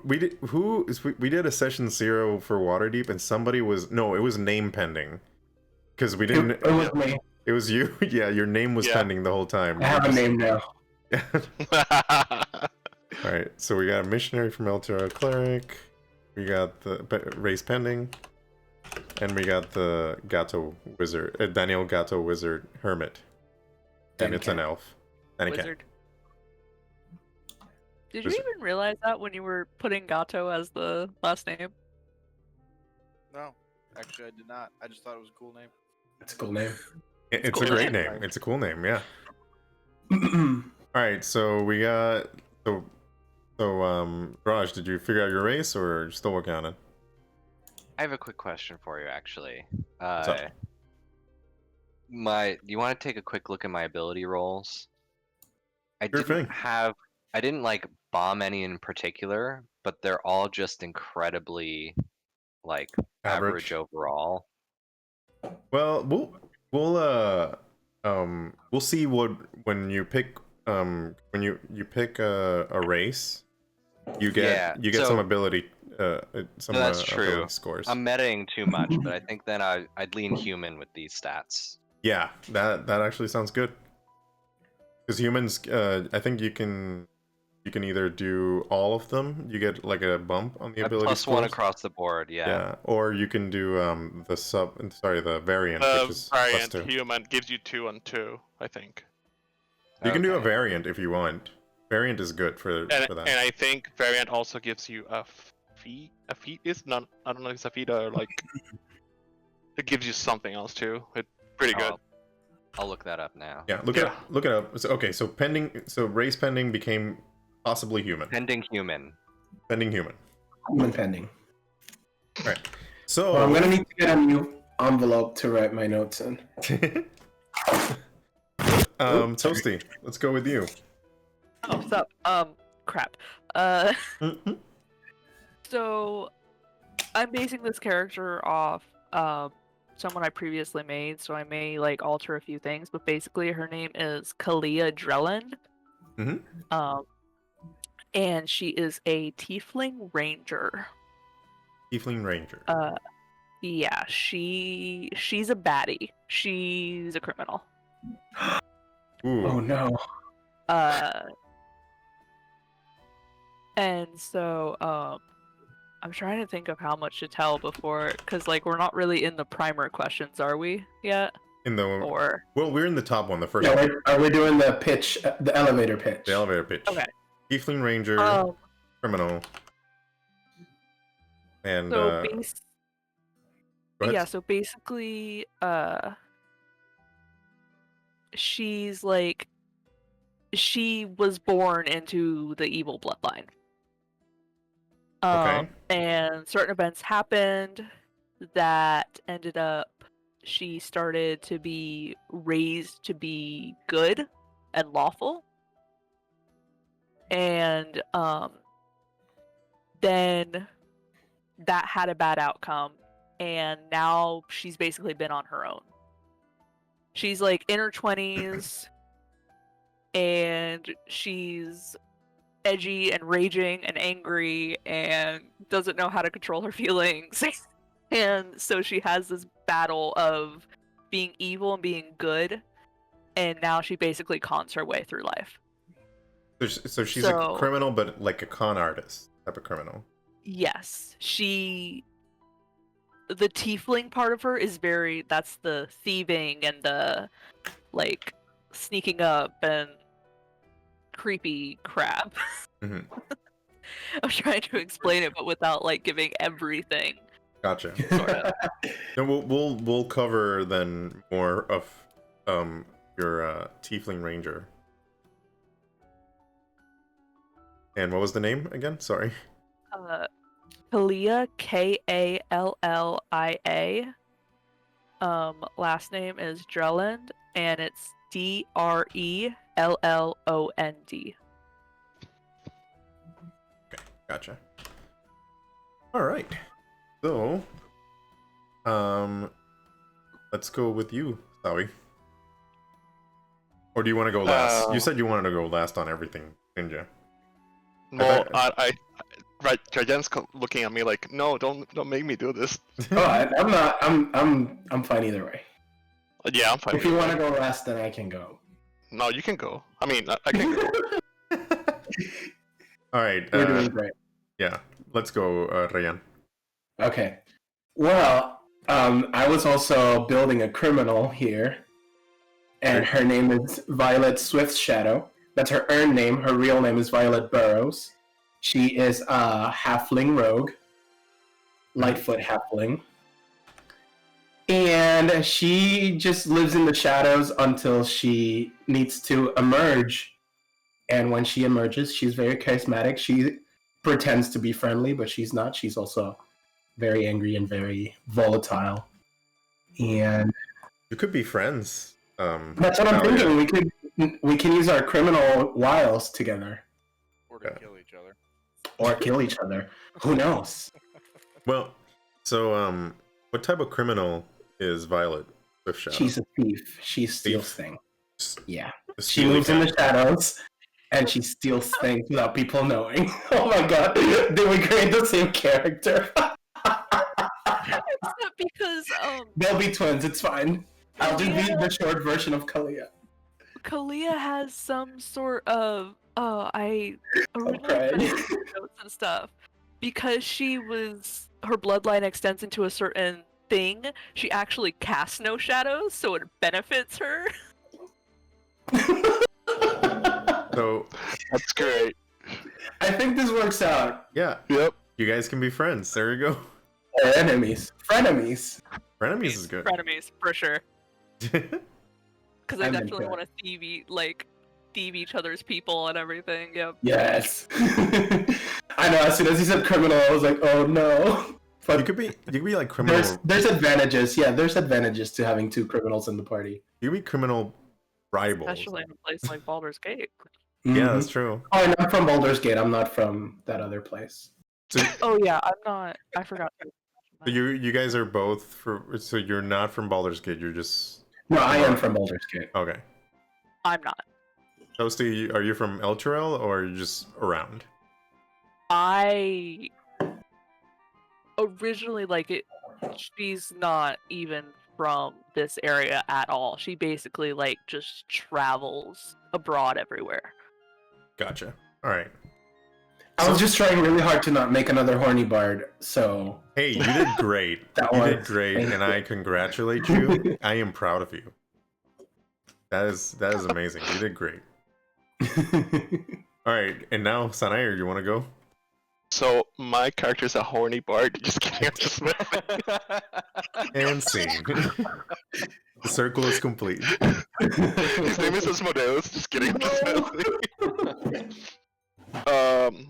[SPEAKER 1] We did a session 0 for Waterdeep, and somebody was it was name pending because we didn't.
[SPEAKER 2] It was me.
[SPEAKER 1] It was you. Yeah, your name was
[SPEAKER 3] Yeah.
[SPEAKER 1] pending the whole time.
[SPEAKER 2] I have a name now.
[SPEAKER 1] All right, so we got a missionary from Elturel cleric. We got the race pending, and we got the Gato wizard, Daniel Gato wizard hermit, and
[SPEAKER 2] Danny
[SPEAKER 1] it's an
[SPEAKER 2] Cat.
[SPEAKER 1] elf. Danny Cat.
[SPEAKER 4] Wizard. Did you
[SPEAKER 1] Wizard.
[SPEAKER 4] even realize that when you were putting Gato as the last name?
[SPEAKER 6] no, actually, I did not. I just thought it was a cool name.
[SPEAKER 2] That's a cool name.
[SPEAKER 1] It's
[SPEAKER 4] cool
[SPEAKER 1] a great
[SPEAKER 4] name.
[SPEAKER 1] name. It's a cool name. Yeah. All right, so we got Raj, did you figure out your race, or are you still working on it?
[SPEAKER 5] I have a quick question for you, actually.
[SPEAKER 1] What's up?
[SPEAKER 5] You want to take a quick look at my ability rolls? I
[SPEAKER 1] Sure
[SPEAKER 5] didn't
[SPEAKER 1] thing.
[SPEAKER 5] I didn't like bomb any in particular, but they're all just incredibly like average overall.
[SPEAKER 1] Well, we'll see what when you pick when you pick a race, you get
[SPEAKER 5] Yeah,
[SPEAKER 1] some
[SPEAKER 5] so-
[SPEAKER 1] ability some
[SPEAKER 5] No, that's
[SPEAKER 1] ability
[SPEAKER 5] true.
[SPEAKER 1] scores.
[SPEAKER 5] I'm metaing too much, but I think then I'd lean human with these stats.
[SPEAKER 1] Yeah, that actually sounds good. Because humans, I think you can either do all of them. You get like a bump on the ability
[SPEAKER 5] Plus
[SPEAKER 1] scores.
[SPEAKER 5] one across the board, yeah.
[SPEAKER 1] Yeah, or you can do the variant, which is
[SPEAKER 3] Variant
[SPEAKER 1] +2.
[SPEAKER 3] human gives you 2 and 2, I think.
[SPEAKER 1] You can do a
[SPEAKER 5] Okay.
[SPEAKER 1] variant if you want. Variant is good for
[SPEAKER 3] And,
[SPEAKER 1] that.
[SPEAKER 3] and I think variant also gives you a feat. A feat is not. I don't know if it's a feat or like. It gives you something else too. It's pretty good.
[SPEAKER 5] I'll look that up now.
[SPEAKER 1] Yeah, look it up. So, okay, so race pending became possibly human.
[SPEAKER 5] Pending human.
[SPEAKER 1] Pending human.
[SPEAKER 2] Human pending.
[SPEAKER 1] Right. So
[SPEAKER 2] Well, I'm gonna need to get a new envelope to write my notes in.
[SPEAKER 1] Toasty, let's go with you.
[SPEAKER 4] Oh, what's up? Crap.
[SPEAKER 1] Mhm.
[SPEAKER 4] So I'm basing this character off someone I previously made, so I may like alter a few things, but basically her name is Kalia Drelland.
[SPEAKER 1] Mhm.
[SPEAKER 4] And she is a tiefling ranger.
[SPEAKER 1] Tiefling ranger.
[SPEAKER 4] Yeah, she's a baddie. She's a criminal.
[SPEAKER 1] Ooh.
[SPEAKER 2] Oh no.
[SPEAKER 4] And so I'm trying to think of how much to tell before, because like we're not really in the primer questions, are we yet?
[SPEAKER 1] In the
[SPEAKER 4] Or
[SPEAKER 1] well, we're in the top one, the first
[SPEAKER 2] Yeah,
[SPEAKER 1] one.
[SPEAKER 2] are we doing the pitch, the elevator pitch?
[SPEAKER 1] The elevator pitch.
[SPEAKER 4] Okay.
[SPEAKER 1] Tiefling ranger, criminal, and
[SPEAKER 4] so
[SPEAKER 1] go ahead.
[SPEAKER 4] yeah, so basically she's like, she was born into the evil bloodline.
[SPEAKER 1] Okay.
[SPEAKER 4] And certain events happened that ended up she started to be raised to be good and lawful. And then that had a bad outcome, and now she's basically been on her own. She's like in her 20s, and she's edgy and raging and angry and doesn't know how to control her feelings. And so she has this battle of being evil and being good, and now she basically cons her way through life.
[SPEAKER 1] So she's a criminal, but like a con artist type of criminal.
[SPEAKER 4] Yes, the tiefling part of her is that's the thieving and the like sneaking up and creepy crap.
[SPEAKER 1] Mm-hmm.
[SPEAKER 4] I'm trying to explain it, but without like giving everything.
[SPEAKER 1] Gotcha.
[SPEAKER 4] Sorta.
[SPEAKER 1] Then we'll cover then more of your tiefling ranger. And what was the name again? Sorry.
[SPEAKER 4] Kalia, Kallia. Last name is Drelland, and it's Drellond.
[SPEAKER 1] Okay, gotcha. All right. So, let's go with you, Sawi. Or do you want to go last? You said you wanted to go last on everything, Ninja.
[SPEAKER 3] No, right. Jajen's looking at me like, no, don't make me do this.
[SPEAKER 2] Oh, I'm not. I'm fine either way.
[SPEAKER 3] Yeah, I'm fine.
[SPEAKER 2] If you want to go last, then I can go.
[SPEAKER 3] No, you can go. I mean, I can go.
[SPEAKER 1] All right.
[SPEAKER 2] You're doing great.
[SPEAKER 1] Yeah, let's go, Rayan.
[SPEAKER 2] Okay. Well, I was also building a criminal here, and her name is Violet Swiftshadow. That's her earned name. Her real name is Violet Burrows. She is a halfling rogue, Lightfoot halfling. And she just lives in the shadows until she needs to emerge. And when she emerges, she's very charismatic. She pretends to be friendly, but she's not. She's also very angry and very volatile. And
[SPEAKER 1] You could be friends.
[SPEAKER 2] that's what I'm thinking. We can use our criminal wiles together.
[SPEAKER 6] Or to kill each other.
[SPEAKER 2] Or kill each other. Who knows?
[SPEAKER 1] Well, so what type of criminal is Violet Swiftshadow?
[SPEAKER 2] She's a thief. She steals things. Yeah.
[SPEAKER 1] Just
[SPEAKER 2] She
[SPEAKER 1] steal
[SPEAKER 2] moves in the
[SPEAKER 1] cat.
[SPEAKER 2] shadows, and she steals things without people knowing. Oh my god! Did we create the same character?
[SPEAKER 4] Except because
[SPEAKER 2] They'll be twins. It's fine. I'll just be
[SPEAKER 4] Kalia,
[SPEAKER 2] the short version of Kalia.
[SPEAKER 4] Kalia has some sort of I
[SPEAKER 2] I'm
[SPEAKER 4] originally
[SPEAKER 2] crying.
[SPEAKER 4] put it in notes and stuff because her bloodline extends into a certain thing. She actually casts no shadows, so it benefits her.
[SPEAKER 1] So
[SPEAKER 3] That's great.
[SPEAKER 2] I think this works out.
[SPEAKER 1] yeah,
[SPEAKER 3] Yep.
[SPEAKER 1] you guys can be friends. There you go.
[SPEAKER 2] Or enemies. Frenemies.
[SPEAKER 1] Frenemies is good.
[SPEAKER 4] Frenemies for sure. Because I
[SPEAKER 2] I'm
[SPEAKER 4] definitely
[SPEAKER 2] into
[SPEAKER 4] want to thieve each other's people and everything. Yep.
[SPEAKER 2] Yes. I know, as soon as he said criminal, I was like, oh no. But
[SPEAKER 1] you could be like criminal.
[SPEAKER 2] there's advantages. Yeah, there's advantages to having two criminals in the party.
[SPEAKER 1] You could be criminal rivals.
[SPEAKER 4] Especially in a place like Baldur's Gate.
[SPEAKER 1] Yeah,
[SPEAKER 2] Mhm.
[SPEAKER 1] that's true.
[SPEAKER 2] Oh, and I'm from Baldur's Gate. I'm not from that other place.
[SPEAKER 1] So,
[SPEAKER 4] Oh yeah, I'm not. I forgot.
[SPEAKER 1] so you guys are both so you're not from Baldur's Gate. You're just
[SPEAKER 2] No, I am from Baldur's Gate.
[SPEAKER 1] okay.
[SPEAKER 4] I'm not.
[SPEAKER 1] Toasty, are you from Elturel or are you just around?
[SPEAKER 4] I originally she's not even from this area at all. She basically just travels abroad everywhere.
[SPEAKER 1] Gotcha. All right.
[SPEAKER 2] I was just trying really hard to not make another horny bard, so
[SPEAKER 1] Hey, you did great.
[SPEAKER 2] That
[SPEAKER 1] You did
[SPEAKER 2] was-
[SPEAKER 1] great,
[SPEAKER 2] thank
[SPEAKER 1] and
[SPEAKER 2] you.
[SPEAKER 1] I congratulate you. I am proud of you. That is amazing. You did great. All right, and now Sanair, you want to go?
[SPEAKER 3] So my character's a horny bard. Just kidding. I'm just
[SPEAKER 1] And scene. The circle is complete.
[SPEAKER 3] His name is Asmodeus. Just kidding. I'm just messing.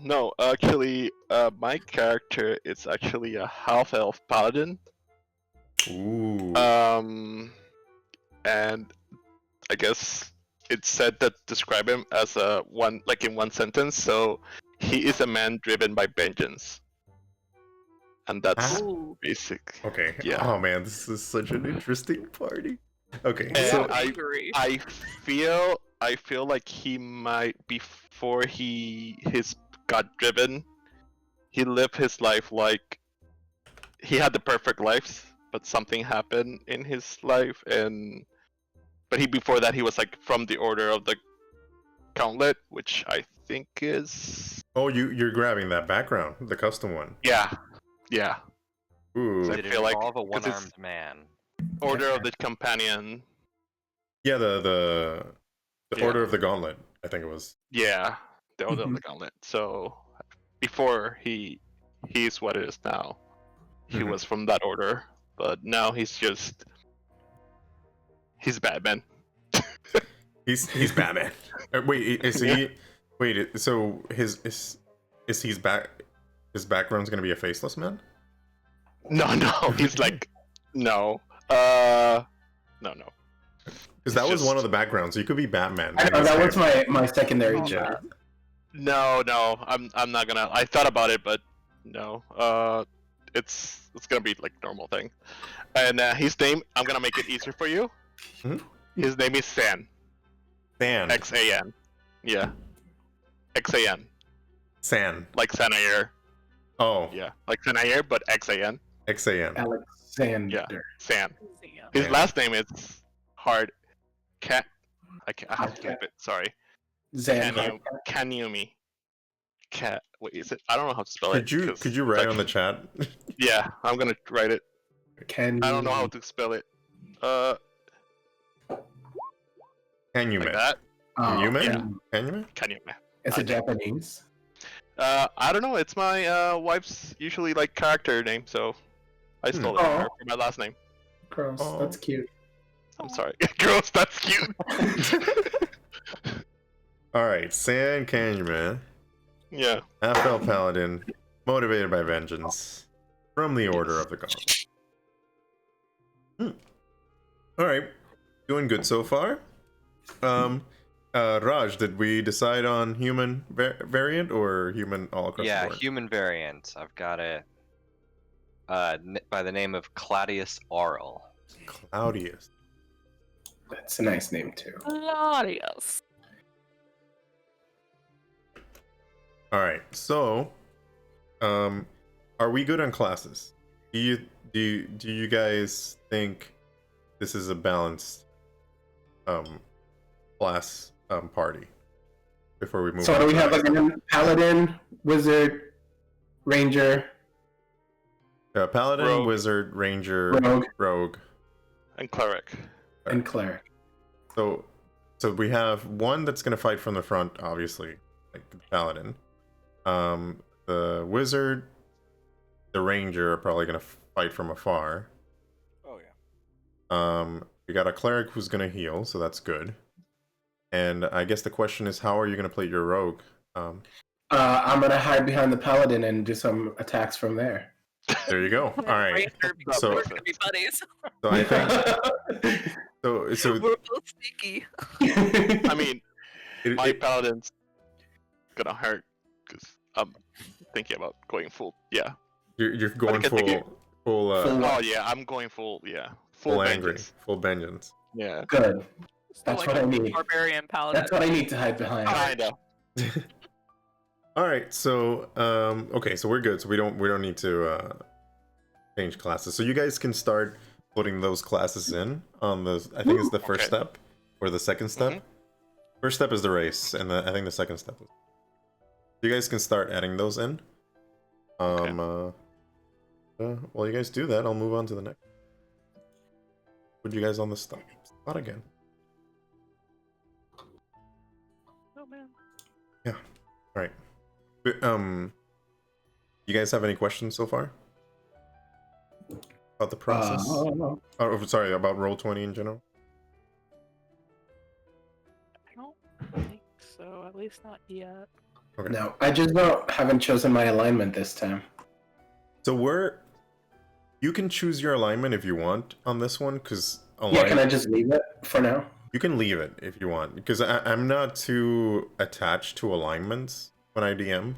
[SPEAKER 3] No, actually, my character is actually a half elf paladin.
[SPEAKER 1] Ooh.
[SPEAKER 3] And I guess it's said that describe him as in one sentence. So he is a man driven by vengeance, and that's
[SPEAKER 4] Ooh.
[SPEAKER 3] basic.
[SPEAKER 1] Okay.
[SPEAKER 3] yeah.
[SPEAKER 1] Oh man, this is such an interesting party. Okay.
[SPEAKER 3] And
[SPEAKER 1] So
[SPEAKER 3] I
[SPEAKER 4] Angry.
[SPEAKER 3] feel like he might, before his got driven, he lived his life like he had the perfect life, but something happened in his life, but before that he was like from the Order of the Gauntlet, which I think is
[SPEAKER 1] you're grabbing that background, the custom one.
[SPEAKER 3] yeah.
[SPEAKER 1] Ooh.
[SPEAKER 3] So I
[SPEAKER 5] Did it
[SPEAKER 3] feel like-
[SPEAKER 5] involve a
[SPEAKER 3] 'cause it's-
[SPEAKER 5] one-armed man?
[SPEAKER 3] Order of the Companion.
[SPEAKER 1] Yeah, the
[SPEAKER 3] Yeah.
[SPEAKER 1] Order of the Gauntlet, I think it was.
[SPEAKER 3] Yeah, the Order of
[SPEAKER 2] Mhm.
[SPEAKER 3] the Gauntlet. So before he's what it is now. He
[SPEAKER 1] Mhm.
[SPEAKER 3] was from that order, but now he's Batman.
[SPEAKER 1] He's Batman. Wait, is he? Wait, so his background's gonna be a faceless man?
[SPEAKER 3] No, he's like no. No.
[SPEAKER 1] Because that
[SPEAKER 3] It's
[SPEAKER 1] was one of
[SPEAKER 3] just-
[SPEAKER 1] the backgrounds. You could be Batman.
[SPEAKER 2] I
[SPEAKER 1] and
[SPEAKER 2] know
[SPEAKER 1] he's
[SPEAKER 2] that was
[SPEAKER 1] him.
[SPEAKER 2] my secondary
[SPEAKER 4] Oh,
[SPEAKER 2] chat.
[SPEAKER 3] No, I'm not gonna. I thought about it, but no. It's gonna be like normal thing. And his name, I'm gonna make it easier for you.
[SPEAKER 1] Mhm.
[SPEAKER 3] His name is San.
[SPEAKER 1] San.
[SPEAKER 3] Xan. Yeah. Xan.
[SPEAKER 1] San.
[SPEAKER 3] Like Sanair.
[SPEAKER 1] Oh,
[SPEAKER 3] Yeah. Like Sanair, but Xan.
[SPEAKER 1] XAN.
[SPEAKER 2] Alexander.
[SPEAKER 3] San.
[SPEAKER 4] Museum.
[SPEAKER 3] His
[SPEAKER 1] Yeah.
[SPEAKER 3] last name is hard. I have to type it. Sorry.
[SPEAKER 2] Xander.
[SPEAKER 3] Kanyumi. Wait, is it? I don't know how to spell it.
[SPEAKER 1] Could
[SPEAKER 3] 'cause
[SPEAKER 1] you
[SPEAKER 3] it's
[SPEAKER 1] write
[SPEAKER 3] like-
[SPEAKER 1] on the chat?
[SPEAKER 3] Yeah, I'm gonna write it.
[SPEAKER 2] Can
[SPEAKER 3] I don't know how to spell it.
[SPEAKER 1] Can you
[SPEAKER 3] Like
[SPEAKER 1] man?
[SPEAKER 3] that.
[SPEAKER 2] Oh,
[SPEAKER 1] You man?
[SPEAKER 3] yeah.
[SPEAKER 1] Can you man?
[SPEAKER 3] Kanyumi.
[SPEAKER 2] Is it Japanese?
[SPEAKER 3] I don't know. It's my wife's usually like character name, so I stole it from her for my last name.
[SPEAKER 2] Gross.
[SPEAKER 1] Oh.
[SPEAKER 2] That's cute.
[SPEAKER 3] I'm sorry. Gross. That's cute.
[SPEAKER 1] All right, San Canyon,
[SPEAKER 3] Yeah.
[SPEAKER 1] half elf paladin, motivated by vengeance, from the Order of the Gauntlet. All right, doing good so far. Raj, did we decide on human variant or human all across the
[SPEAKER 5] Yeah,
[SPEAKER 1] board?
[SPEAKER 5] human variant. I've got it. By the name of Claudius Aurel.
[SPEAKER 1] Claudius.
[SPEAKER 2] That's a nice name too.
[SPEAKER 4] Glorious.
[SPEAKER 1] All right. So, are we good on classes? Do you guys think this is a balanced class party? Before we move
[SPEAKER 2] So
[SPEAKER 1] on
[SPEAKER 2] do we
[SPEAKER 1] to
[SPEAKER 2] have
[SPEAKER 1] the
[SPEAKER 2] like
[SPEAKER 1] next
[SPEAKER 2] a paladin, wizard, ranger,
[SPEAKER 1] step. Paladin,
[SPEAKER 3] Rogue.
[SPEAKER 1] wizard, ranger,
[SPEAKER 2] rogue,
[SPEAKER 3] And cleric.
[SPEAKER 2] and cleric?
[SPEAKER 1] So we have one that's gonna fight from the front, obviously, like the paladin. The wizard, the ranger are probably gonna fight from afar.
[SPEAKER 6] Oh yeah.
[SPEAKER 1] We got a cleric who's gonna heal, so that's good. And I guess the question is, how are you gonna play your rogue?
[SPEAKER 2] I'm gonna hide behind the paladin and do some attacks from there.
[SPEAKER 1] There you go. All right.
[SPEAKER 4] Ranger, because
[SPEAKER 1] So-
[SPEAKER 4] we're gonna be buddies.
[SPEAKER 1] So I think so.
[SPEAKER 4] We're both sneaky.
[SPEAKER 3] I mean,
[SPEAKER 1] It,
[SPEAKER 3] my
[SPEAKER 1] it-
[SPEAKER 3] paladin's gonna hurt because I'm thinking about going full. Yeah.
[SPEAKER 1] you're going
[SPEAKER 3] can take it.
[SPEAKER 1] full
[SPEAKER 2] Full-
[SPEAKER 3] Oh yeah, I'm going full. Yeah. Full
[SPEAKER 1] angry,
[SPEAKER 3] vengeance.
[SPEAKER 1] full vengeance.
[SPEAKER 3] Yeah.
[SPEAKER 2] Good.
[SPEAKER 4] So
[SPEAKER 2] That's
[SPEAKER 4] like
[SPEAKER 2] what
[SPEAKER 4] a
[SPEAKER 2] I need.
[SPEAKER 4] Barbarian paladin.
[SPEAKER 2] That's what I need to hide behind.
[SPEAKER 3] Kinda.
[SPEAKER 1] All right, so okay, so we're good. So we don't need to change classes. So you guys can start putting those classes in on the. I think it's the first
[SPEAKER 3] Okay.
[SPEAKER 1] step or the second step. First step is the race, and I think the second step is. You guys can start adding those in. While you guys do that, I'll move on to the next. Put you guys on the spot again.
[SPEAKER 4] Oh man.
[SPEAKER 1] All right. You guys have any questions so far about the process? Oh, sorry, about Roll20 in general.
[SPEAKER 4] I don't think so. At least not yet.
[SPEAKER 1] Okay.
[SPEAKER 2] No, I just haven't chosen my alignment this time.
[SPEAKER 1] So you can choose your alignment if you want on this one, because
[SPEAKER 2] Yeah, can I just leave it for now?
[SPEAKER 1] you can leave it if you want, because I'm not too attached to alignments when I DM.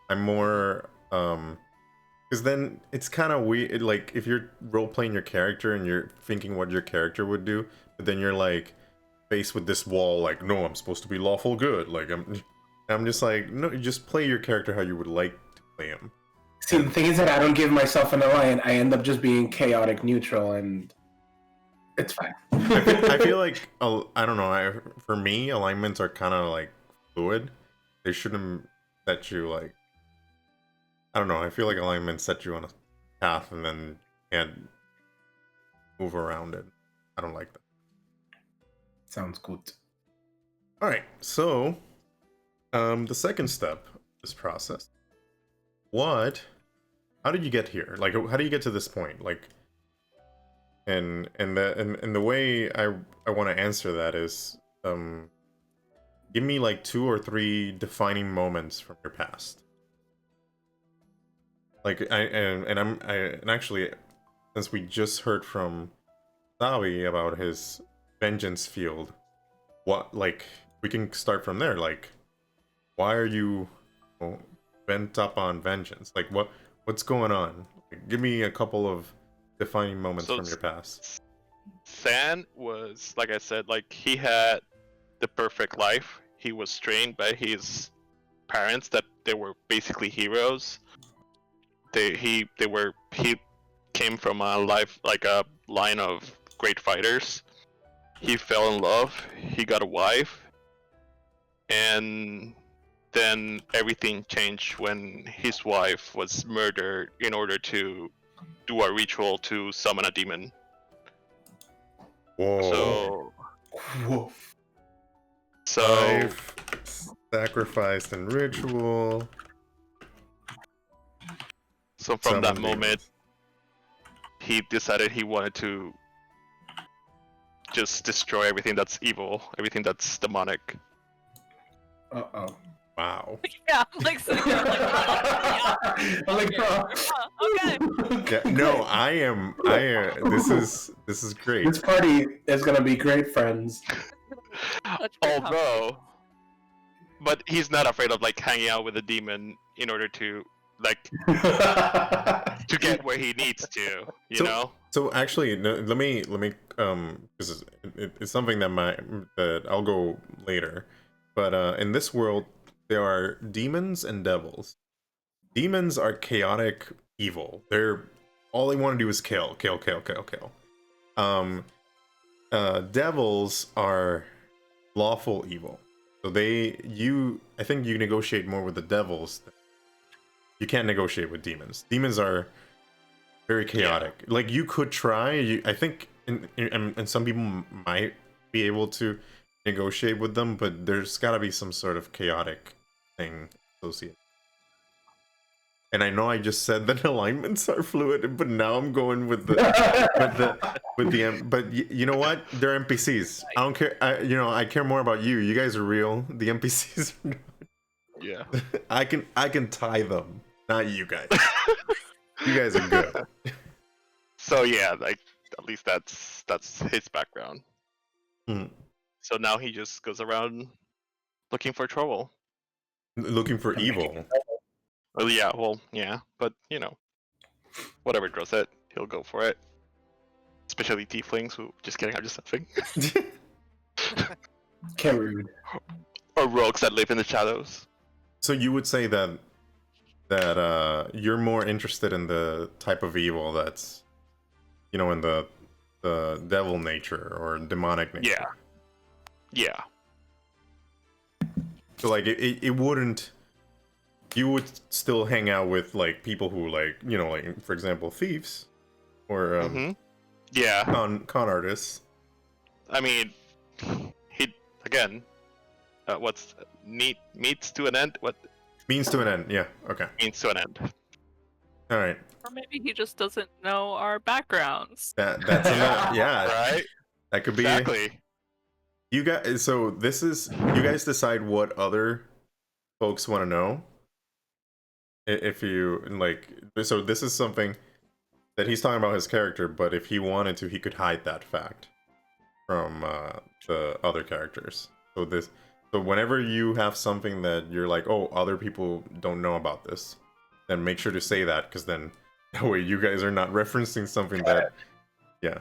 [SPEAKER 1] I'm more because then it's kind of weird. Like if you're role playing your character and you're thinking what your character would do, but then you're like faced with this wall, like no, I'm supposed to be lawful good. Like I'm just like no, you just play your character how you would like to play him.
[SPEAKER 2] See, the thing is that I don't give myself an alignment. I end up just being chaotic neutral, and it's fine.
[SPEAKER 1] I feel like I don't know. For me, alignments are kind of like fluid. They shouldn't set you like. I don't know. I feel like alignments set you on a path and then can't move around it. I don't like that.
[SPEAKER 2] Sounds good.
[SPEAKER 1] All right. So, the second step of this process. How did you get here? Like, how do you get to this point? Like, and the way I want to answer that is, give me like 2 or 3 defining moments from your past. Like, and actually, since we just heard from Sawi about his vengeance field, we can start from there. Like, why are you bent up on vengeance? Like, what's going on? Like, give me a couple of defining moments
[SPEAKER 3] So
[SPEAKER 1] from your past.
[SPEAKER 3] San was, like I said, like he had the perfect life. He was trained by his parents that they were basically heroes. He came from a life, like a line of great fighters. He fell in love. He got a wife, and then everything changed when his wife was murdered in order to do a ritual to summon a demon.
[SPEAKER 1] Whoa.
[SPEAKER 2] Whoa.
[SPEAKER 3] So
[SPEAKER 1] Life sacrificed in ritual.
[SPEAKER 3] So from that
[SPEAKER 1] Summon
[SPEAKER 3] moment,
[SPEAKER 1] demons.
[SPEAKER 3] he decided he wanted to just destroy everything that's evil, everything that's demonic.
[SPEAKER 2] Uh-oh.
[SPEAKER 1] Wow.
[SPEAKER 4] Yeah, I'm like sitting there like, yeah,
[SPEAKER 2] I'm like, bro.
[SPEAKER 4] okay.
[SPEAKER 1] Yeah, no, I am. This is great.
[SPEAKER 2] This party is gonna be great, friends.
[SPEAKER 4] That's pretty
[SPEAKER 3] Although, but he's not afraid of like hanging out with a demon in order to like to get where he needs to, you
[SPEAKER 1] So-
[SPEAKER 3] know?
[SPEAKER 1] So actually, no, let me because it's something that I'll go later. But in this world, there are demons and devils. Demons are chaotic evil. They're all they want to do is kill, kill, kill, kill, kill. Um, devils are lawful evil. So I think you negotiate more with the devils. You can't negotiate with demons. Demons are very chaotic. Like you could try. I think, and some people might be able to negotiate with them, but there's got to be some sort of chaotic thing associated. And I know I just said that alignments are fluid, but now I'm going with but you know what? They're NPCs. I don't care. I care more about you. You guys are real. The NPCs are not.
[SPEAKER 3] Yeah.
[SPEAKER 1] I can tie them, not you guys. You guys are good.
[SPEAKER 3] So yeah, like at least that's his background.
[SPEAKER 1] Hmm.
[SPEAKER 3] So now he just goes around looking for trouble.
[SPEAKER 1] Looking for evil.
[SPEAKER 3] Well, yeah, but whatever draws it, he'll go for it. Especially tieflings who, just kidding, I'm just laughing.
[SPEAKER 2] Rude.
[SPEAKER 3] Or rogues that live in the shadows.
[SPEAKER 1] So you would say that you're more interested in the type of evil that's, in the devil nature or demonic nature.
[SPEAKER 3] Yeah. Yeah.
[SPEAKER 1] So like it wouldn't. You would still hang out with like people who like like for example thieves or
[SPEAKER 3] Yeah.
[SPEAKER 1] con artists.
[SPEAKER 3] I mean, he again. What's meets to an end? What
[SPEAKER 1] Means to an end. Yeah. Okay.
[SPEAKER 3] means to an end?
[SPEAKER 1] All right.
[SPEAKER 4] Or maybe he just doesn't know our backgrounds.
[SPEAKER 1] That's enough. Yeah.
[SPEAKER 3] Right.
[SPEAKER 1] That could be.
[SPEAKER 3] Exactly.
[SPEAKER 1] You guys. So this is you guys decide what other folks want to know. If you like, so this is something that he's talking about his character, but if he wanted to, he could hide that fact from the other characters. So whenever you have something that you're like, oh, other people don't know about this, then make sure to say that, because then that way you guys are not referencing something that, yeah.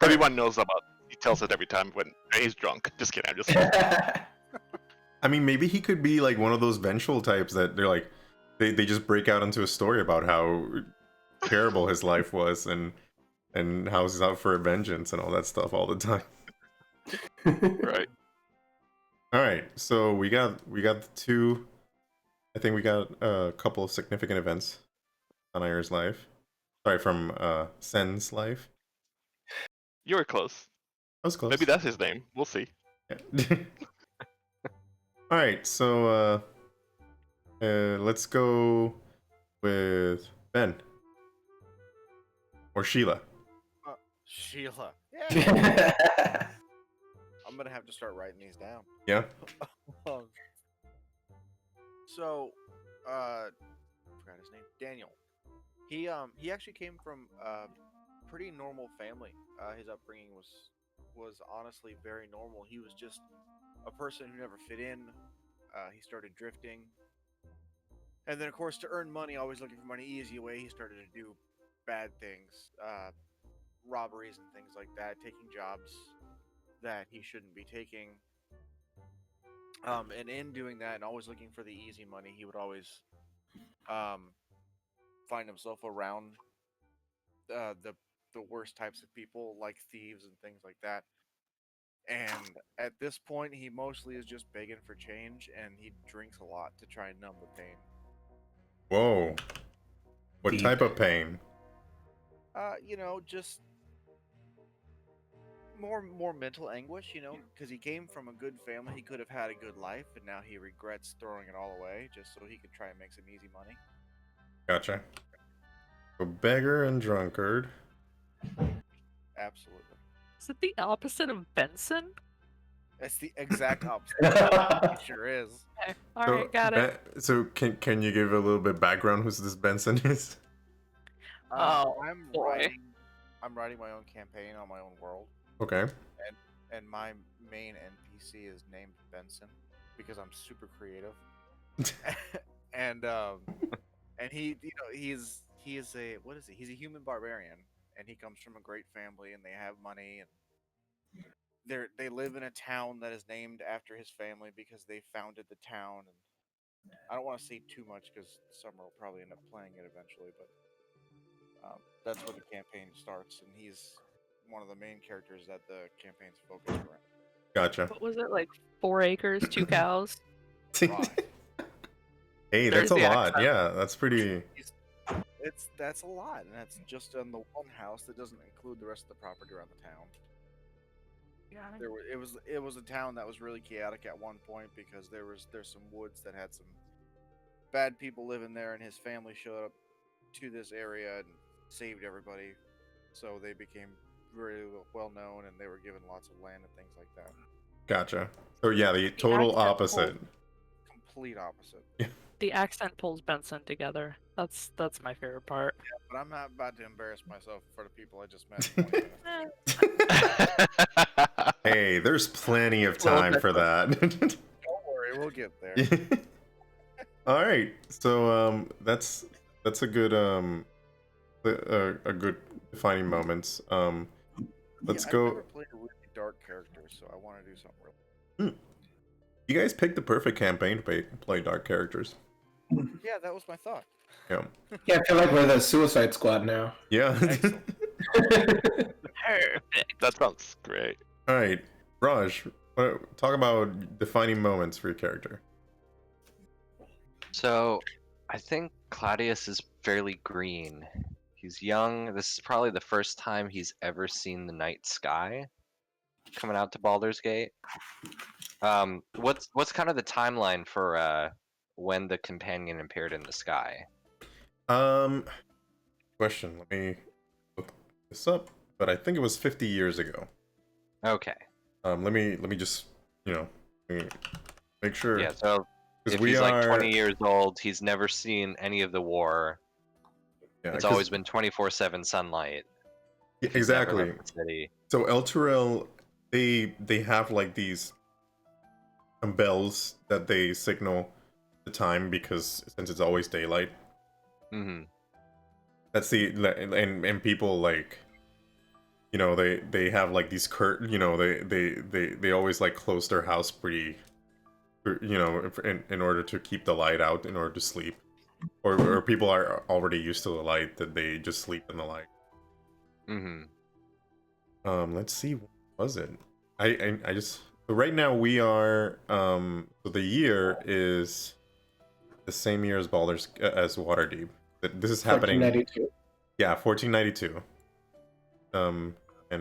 [SPEAKER 3] Everyone knows about. He tells it every time when he's drunk. Just kidding. I'm just.
[SPEAKER 1] I mean, maybe he could be like one of those vengeful types that they're like, they just break out into a story about how terrible his life was and how he's out for vengeance and all that stuff all the time.
[SPEAKER 3] Right.
[SPEAKER 1] All right, so we got the two. I think we got a couple of significant events on Ayer's life. Sorry, from Sen's life.
[SPEAKER 3] You were close.
[SPEAKER 1] That was close.
[SPEAKER 3] Maybe that's his name. We'll see.
[SPEAKER 1] Yeah. All right, so let's go with Ben or Sheila.
[SPEAKER 6] Sheila. Yeah. I'm gonna have to start writing these down.
[SPEAKER 1] Yeah.
[SPEAKER 6] So, forgot his name. Daniel. He actually came from a pretty normal family. His upbringing was honestly very normal. He was just a person who never fit in. He started drifting, and then of course to earn money, always looking for money easy way, he started to do bad things, robberies and things like that, taking jobs that he shouldn't be taking. And in doing that and always looking for the easy money, he would always find himself around the worst types of people, like thieves and things like that. And at this point, he mostly is just begging for change, and he drinks a lot to try and numb the pain.
[SPEAKER 1] Whoa. What
[SPEAKER 2] Deep.
[SPEAKER 1] type of pain?
[SPEAKER 6] Just more mental anguish, because he came from a good family. He could have had a good life, and now he regrets throwing it all away just so he could try and make some easy money.
[SPEAKER 1] Gotcha. So beggar and drunkard.
[SPEAKER 6] Absolutely.
[SPEAKER 4] Is it the opposite of Benson?
[SPEAKER 6] That's the exact opposite. It sure is.
[SPEAKER 4] Okay. Alright, got it.
[SPEAKER 1] So can you give a little bit background who this Benson is?
[SPEAKER 4] Oh,
[SPEAKER 6] I'm
[SPEAKER 4] boy.
[SPEAKER 6] writing my own campaign on my own world,
[SPEAKER 1] Okay.
[SPEAKER 6] and my main NPC is named Benson because I'm super creative. and he is a, what is he? He's a human barbarian, and he comes from a great family, and they have money, and they live in a town that is named after his family because they founded the town. And I don't want to say too much because Summer will probably end up playing it eventually, but that's where the campaign starts, and he's one of the main characters that the campaign's focused around.
[SPEAKER 1] Gotcha.
[SPEAKER 4] What was it, like 4 acres, 2 cows?
[SPEAKER 6] Right.
[SPEAKER 1] Hey,
[SPEAKER 4] There's
[SPEAKER 1] that's a
[SPEAKER 4] the
[SPEAKER 1] lot.
[SPEAKER 4] accent.
[SPEAKER 1] Yeah, that's pretty.
[SPEAKER 6] That's a lot, and that's just on the one house. That doesn't include the rest of the property around the town.
[SPEAKER 4] Yeah,
[SPEAKER 6] It was a town that was really chaotic at one point because there's some woods that had some bad people living there, and his family showed up to this area and saved everybody. So they became very well known, and they were given lots of land and things like that.
[SPEAKER 1] Gotcha. So yeah, the total
[SPEAKER 4] accent
[SPEAKER 1] opposite.
[SPEAKER 6] Complete opposite.
[SPEAKER 4] the accent pulls Benson together. That's my favorite part.
[SPEAKER 6] Yeah, but I'm not about to embarrass myself for the people I just met. In 20 minutes.
[SPEAKER 1] Hey, there's plenty of
[SPEAKER 4] Well,
[SPEAKER 1] time for that.
[SPEAKER 6] Don't worry, we'll get there.
[SPEAKER 1] All right, so that's a good a good defining moments. Let's
[SPEAKER 6] I've
[SPEAKER 1] go.
[SPEAKER 6] never played a really dark character, so I want to do something real.
[SPEAKER 1] You guys picked the perfect campaign to play dark characters.
[SPEAKER 6] Yeah, that was my thought.
[SPEAKER 1] Yeah.
[SPEAKER 2] Yeah, I feel like we're the Suicide Squad now.
[SPEAKER 1] Yeah.
[SPEAKER 6] Excellent.
[SPEAKER 4] Perfect.
[SPEAKER 3] That sounds great.
[SPEAKER 1] All right, Raj, talk about defining moments for your character.
[SPEAKER 5] So, I think Claudius is fairly green. He's young. This is probably the first time he's ever seen the night sky coming out to Baldur's Gate. What's kind of the timeline for when the companion appeared in the sky?
[SPEAKER 1] Question. Let me look this up. But I think it was 50 years ago.
[SPEAKER 5] Okay.
[SPEAKER 1] Let me just let me make sure.
[SPEAKER 5] Yeah. So if
[SPEAKER 1] we
[SPEAKER 5] he's
[SPEAKER 1] are
[SPEAKER 5] like 20 years old, he's never seen any of the war.
[SPEAKER 1] yeah,
[SPEAKER 5] It's
[SPEAKER 1] 'cause-
[SPEAKER 5] always been 24/7 sunlight.
[SPEAKER 1] yeah,
[SPEAKER 5] He's never
[SPEAKER 1] exactly.
[SPEAKER 5] left the city.
[SPEAKER 1] So Elturel, they have like these bells that they signal the time because since it's always daylight.
[SPEAKER 5] Mm-hmm.
[SPEAKER 1] That's the and people like they have like these they always like close their house pretty in order to keep the light out in order to sleep, or people are already used to the light that they just sleep in the light.
[SPEAKER 5] Mm-hmm.
[SPEAKER 1] Let's see, what was it? I just so right now we are so the year is the same year as Baldur's as Waterdeep. This is happening.
[SPEAKER 2] 1492.
[SPEAKER 1] Yeah, 1492. And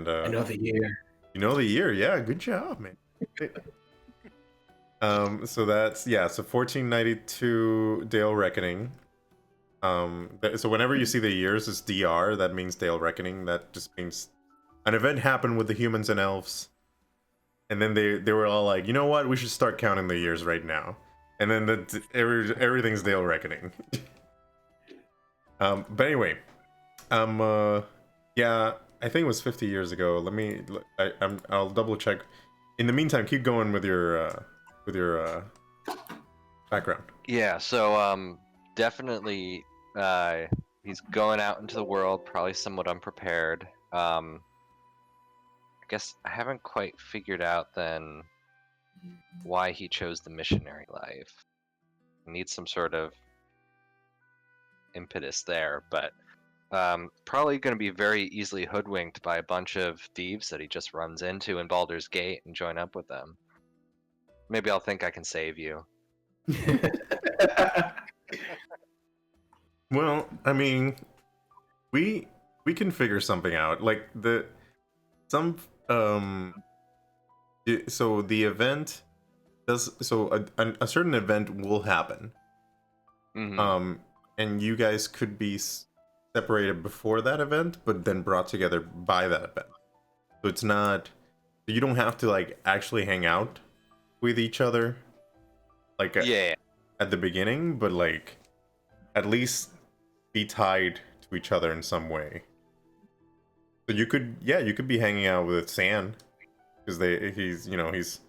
[SPEAKER 2] I know the year.
[SPEAKER 1] you know the year, yeah, good job, man. So that's so 1492 Dale Reckoning. So whenever you see the years as DR, that means Dale Reckoning. That just means an event happened with the humans and elves, and then they were all like, you know what, we should start counting the years right now, and then everything's Dale Reckoning. But anyway, yeah, I think it was 50 years ago. I'll double check. In the meantime, keep going with your background.
[SPEAKER 5] Yeah, so definitely he's going out into the world, probably somewhat unprepared. I guess I haven't quite figured out then why he chose the missionary life. He needs some sort of impetus there, but probably going to be very easily hoodwinked by a bunch of thieves that he just runs into in Baldur's Gate and join up with them. Maybe I'll think I can save you.
[SPEAKER 1] Well, I mean, we can figure something out. Like so the event does a certain event will happen.
[SPEAKER 5] Mm-hmm.
[SPEAKER 1] And you guys could be separated before that event, but then brought together by that event. So it's not, you don't have to like actually hang out with each other like
[SPEAKER 5] Yeah.
[SPEAKER 1] at the beginning, but like at least be tied to each other in some way. So you could be hanging out with San because he's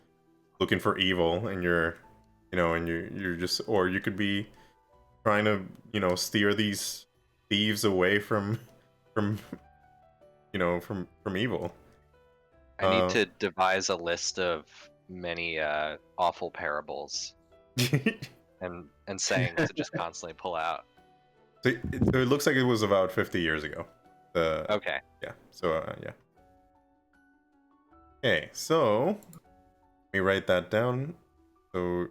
[SPEAKER 1] looking for evil, and you're just, or you could be trying to steer these thieves away from from evil.
[SPEAKER 5] I need to devise a list of many awful parables and sayings to just constantly pull out.
[SPEAKER 1] So it looks like it was about 50 years ago.
[SPEAKER 5] Okay.
[SPEAKER 1] Yeah. So yeah. Okay. So let me write that down. So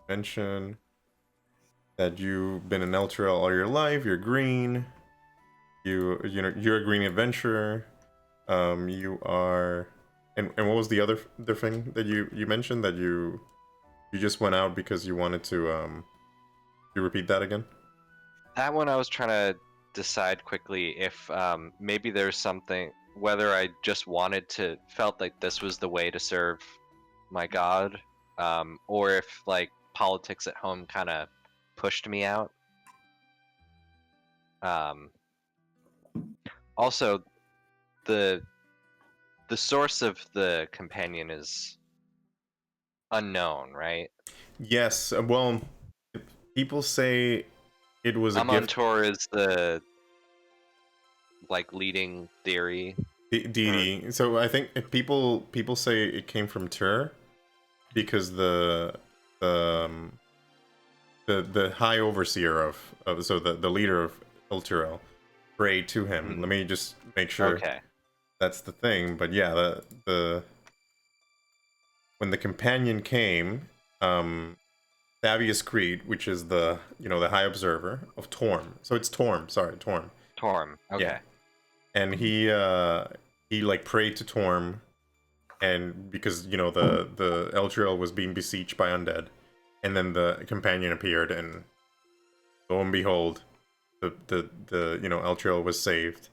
[SPEAKER 1] mention that you've been an Elturel all your life. You're green. You're a green adventurer. You are. And what was the other thing that you mentioned, that you just went out because you wanted to you repeat that again?
[SPEAKER 5] That one I was trying to decide quickly if maybe there's something, whether I just felt like this was the way to serve my god, or if like politics at home kind of pushed me out. Also, the source of the companion is unknown, right?
[SPEAKER 1] Yes. Well, people say it was a
[SPEAKER 5] I'm on
[SPEAKER 1] gift.
[SPEAKER 5] tour is the like leading theory.
[SPEAKER 1] Deity. So I think if people say it came from Tur, because um, the high overseer of so the leader of Elturel prayed to him. Let me just make sure
[SPEAKER 5] Okay.
[SPEAKER 1] that's the thing. But yeah, the when the companion came, Thavius Creed, which is the the high observer of Torm. So it's Torm. Sorry, Torm.
[SPEAKER 5] Torm. Okay.
[SPEAKER 1] Yeah. And he like prayed to Torm, and because the Elturel was being besieged by undead, and then the companion appeared, and lo and behold, the Elturel was saved,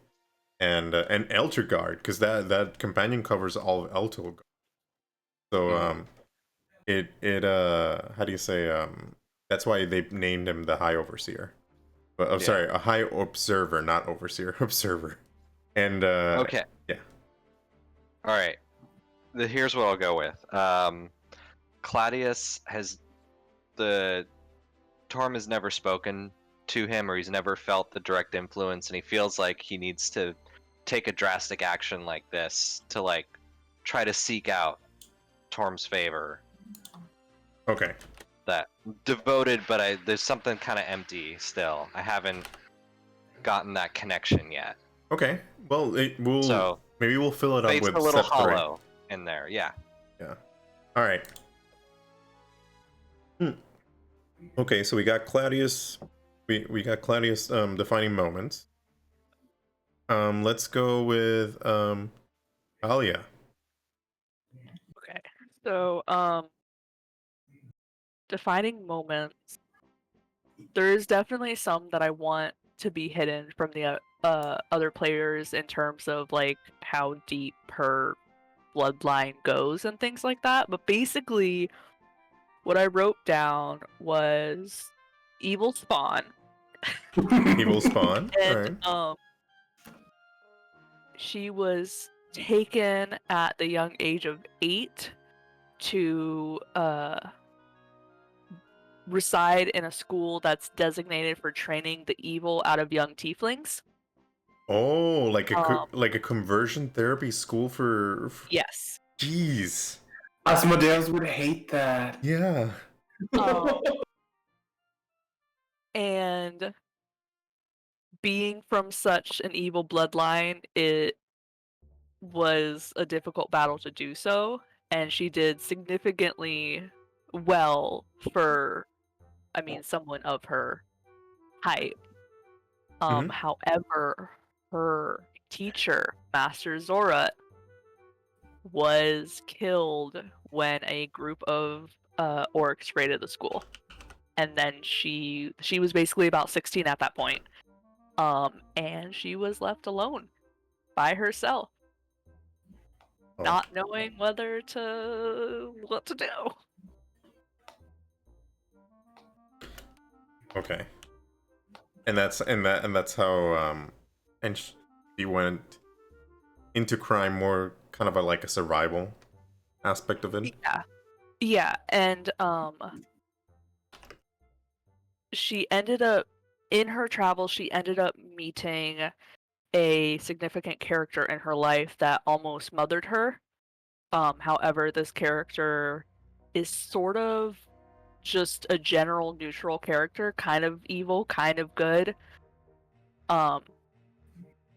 [SPEAKER 1] and Elturgard, because that companion covers all of Elturgard. So it how do you say that's why they named him the High Overseer. But I'm sorry, a High Observer, not Overseer, Observer. And
[SPEAKER 5] Okay.
[SPEAKER 1] yeah.
[SPEAKER 5] All right. Here's what I'll go with. Claudius Torm has never spoken to him, or he's never felt the direct influence, and he feels like he needs to take a drastic action like this to like try to seek out Torm's favor.
[SPEAKER 1] Okay.
[SPEAKER 5] That devoted, but there's something kind of empty still. I haven't gotten that connection yet.
[SPEAKER 1] Okay. Well, maybe we'll fill it up
[SPEAKER 5] Faith's
[SPEAKER 1] with
[SPEAKER 5] a little
[SPEAKER 1] step 3.
[SPEAKER 5] hollow in there. Yeah.
[SPEAKER 1] Yeah. All right. Okay, so we got Claudius. We got Claudius defining moments. Let's go with Alia.
[SPEAKER 4] Okay. So, defining moments. There's definitely some that I want to be hidden from the other players in terms of like how deep her bloodline goes and things like that. But basically, what I wrote down was evil spawn.
[SPEAKER 1] Evil spawn.
[SPEAKER 4] And
[SPEAKER 1] All right.
[SPEAKER 4] she was taken at the young age of 8 to reside in a school that's designated for training the evil out of young tieflings.
[SPEAKER 1] Oh, like a conversion therapy school for
[SPEAKER 4] Yes.
[SPEAKER 1] Jeez.
[SPEAKER 2] Asmodeus would hate that.
[SPEAKER 1] Yeah.
[SPEAKER 4] And being from such an evil bloodline, it was a difficult battle to do so, and she did significantly well for, someone of her height. However, her teacher, Master Zorat, was killed when a group of orcs raided the school, and then she was basically about 16 at that point, and she was left alone by herself, not knowing what to do.
[SPEAKER 1] Okay. And that's how and she went into crime more kind of like a survival aspect of it.
[SPEAKER 4] Yeah, and she ended up in her travels. She ended up meeting a significant character in her life that almost mothered her. However, this character is sort of just a general neutral character, kind of evil, kind of good. Um,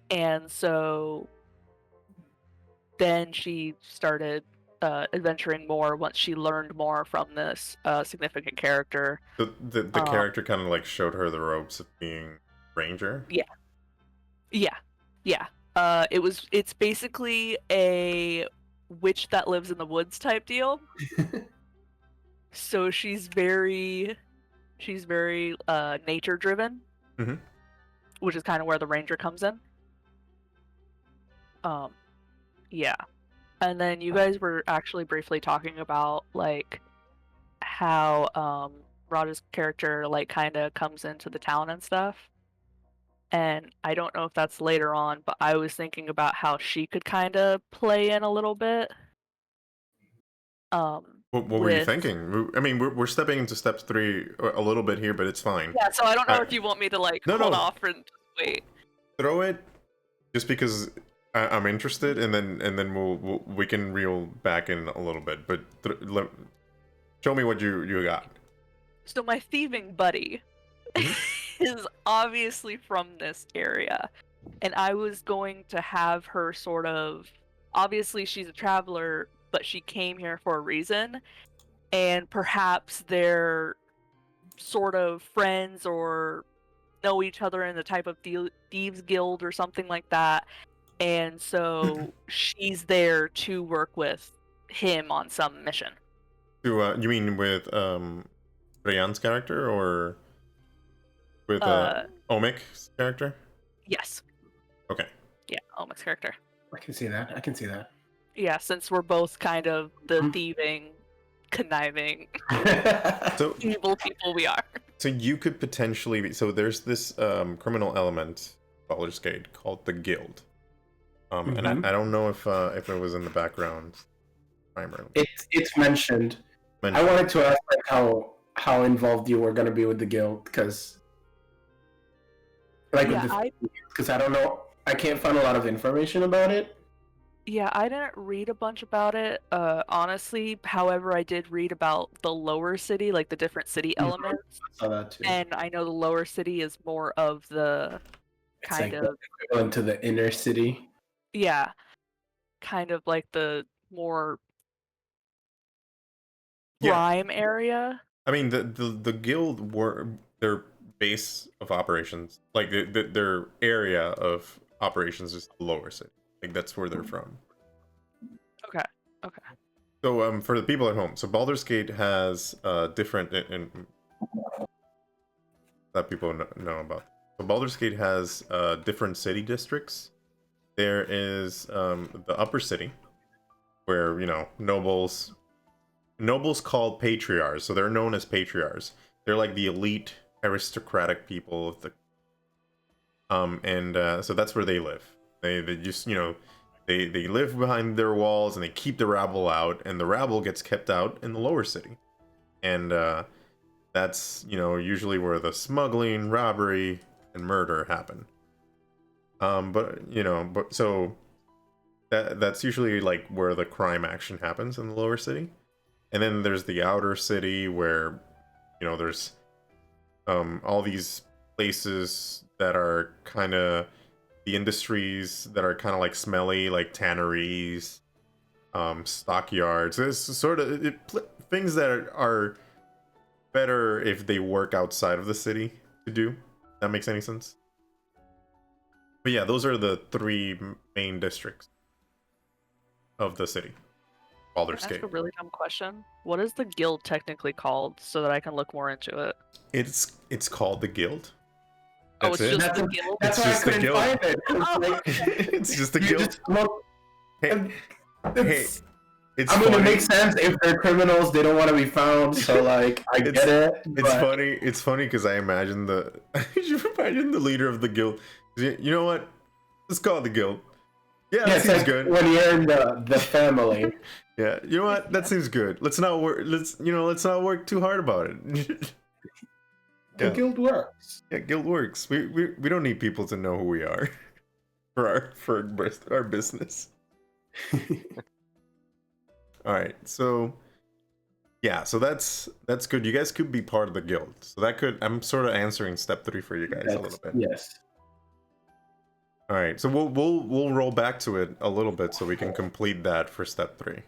[SPEAKER 4] and so then she started adventuring more once she learned more from this significant character.
[SPEAKER 1] The character kind of like showed her the ropes of being ranger.
[SPEAKER 4] Yeah, yeah, yeah. It's basically a witch that lives in the woods type deal. So she's very nature driven,
[SPEAKER 1] Mhm.
[SPEAKER 4] which is kind of where the ranger comes in. Yeah. And then you guys were actually briefly talking about like how Rada's character like kind of comes into the town and stuff. And I don't know if that's later on, but I was thinking about how she could kind of play in a little bit.
[SPEAKER 1] What were you thinking? I mean, we're stepping into step 3 a little bit here, but it's fine.
[SPEAKER 4] Yeah, so I don't know if you want me to like hold off and just wait.
[SPEAKER 1] Throw it, just because I'm interested, and then we can reel back in a little bit. But show me what you got.
[SPEAKER 4] So my thieving buddy is obviously from this area, and I was going to have her sort of, obviously she's a traveler, but she came here for a reason, and perhaps they're sort of friends or know each other in the type of thieves guild or something like that, and so she's there to work with him on some mission.
[SPEAKER 1] You mean with Rayan's character, or with Omic's character?
[SPEAKER 4] Yes.
[SPEAKER 1] Okay.
[SPEAKER 4] Yeah, Omic's character.
[SPEAKER 2] I can see that.
[SPEAKER 4] Yeah, since we're both kind of the thieving, conniving,
[SPEAKER 1] So
[SPEAKER 4] evil people we are.
[SPEAKER 1] So you could potentially be, so there's this criminal element, Baldur's Gate, called the Guild. And I don't know if it was in the background primarily.
[SPEAKER 2] It's mentioned. I wanted to ask like how involved you were going to be with the guild, because like because I don't know, I can't find a lot of information about it.
[SPEAKER 4] Yeah, I didn't read a bunch about it, honestly. However, I did read about the lower city, like the different city elements.
[SPEAKER 2] I saw that too.
[SPEAKER 4] And I know the lower city is more of the kind of
[SPEAKER 2] equivalent to the inner city.
[SPEAKER 4] Yeah, kind of like the more prime area.
[SPEAKER 1] I mean, the guild were their base of operations, like their area of operations is the lower city. Like that's where they're from.
[SPEAKER 4] Okay.
[SPEAKER 1] So for the people at home, so Baldur's Gate has different that people know about. So Baldur's Gate has different city districts. There is the upper city, where nobles called patriarchs, so they're known as patriarchs. They're like the elite aristocratic people of the so that's where they live. They just they live behind their walls, and they keep the rabble out, and the rabble gets kept out in the lower city, and that's usually where the smuggling, robbery, and murder happen. But so that's usually like where the crime action happens in the lower city. And then there's the outer city, where there's all these places that are kind of the industries that are kind of like smelly, like tanneries, stockyards. It's sort of things that are better if they work outside of the city to do. That makes any sense? But yeah, those are the 3 main districts of the city. Baldur's Gate.
[SPEAKER 4] That's a really dumb question. What is the guild technically called, so that I can look more into it?
[SPEAKER 1] It's called the Guild.
[SPEAKER 4] It's just the guild?
[SPEAKER 2] That's why I couldn't find it.
[SPEAKER 1] It's just the guild. Hey, it's
[SPEAKER 2] I mean,
[SPEAKER 1] funny.
[SPEAKER 2] it makes sense if they're criminals; they don't want to be found. So, like, I get it.
[SPEAKER 1] It's funny. It's funny because I imagine you imagine the leader of the guild. You know what? Let's call it the guild. Yeah, that seems
[SPEAKER 2] like
[SPEAKER 1] good.
[SPEAKER 2] When you're in the family.
[SPEAKER 1] Yeah, you know what? That seems good. Let's not work. Let's not work too hard about it.
[SPEAKER 2] The guild works.
[SPEAKER 1] Yeah, guild works. We don't need people to know who we are. our business. All right, so yeah, so that's good. You guys could be part of the guild, so that could I'm sort of answering step 3 for you guys a little bit.
[SPEAKER 2] Yes.
[SPEAKER 1] All right, so we'll roll back to it a little bit so we can complete that for step 3.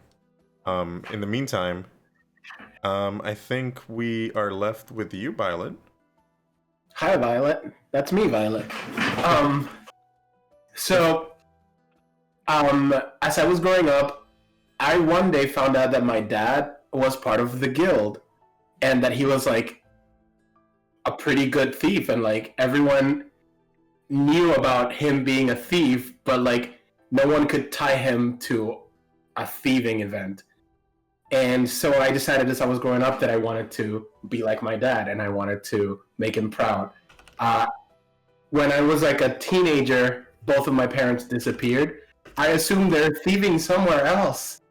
[SPEAKER 1] In the meantime, I think we are left with you, Violet.
[SPEAKER 2] Hi, Violet. That's me, Violet. So, as I was growing up, I one day found out that my dad was part of the guild, and that he was like a pretty good thief, and like everyone knew about him being a thief, but like no one could tie him to a thieving event. And so I decided as I was growing up that I wanted to be like my dad and I wanted to make him proud. When I was like a teenager, both of my parents disappeared. I assumed they're thieving somewhere else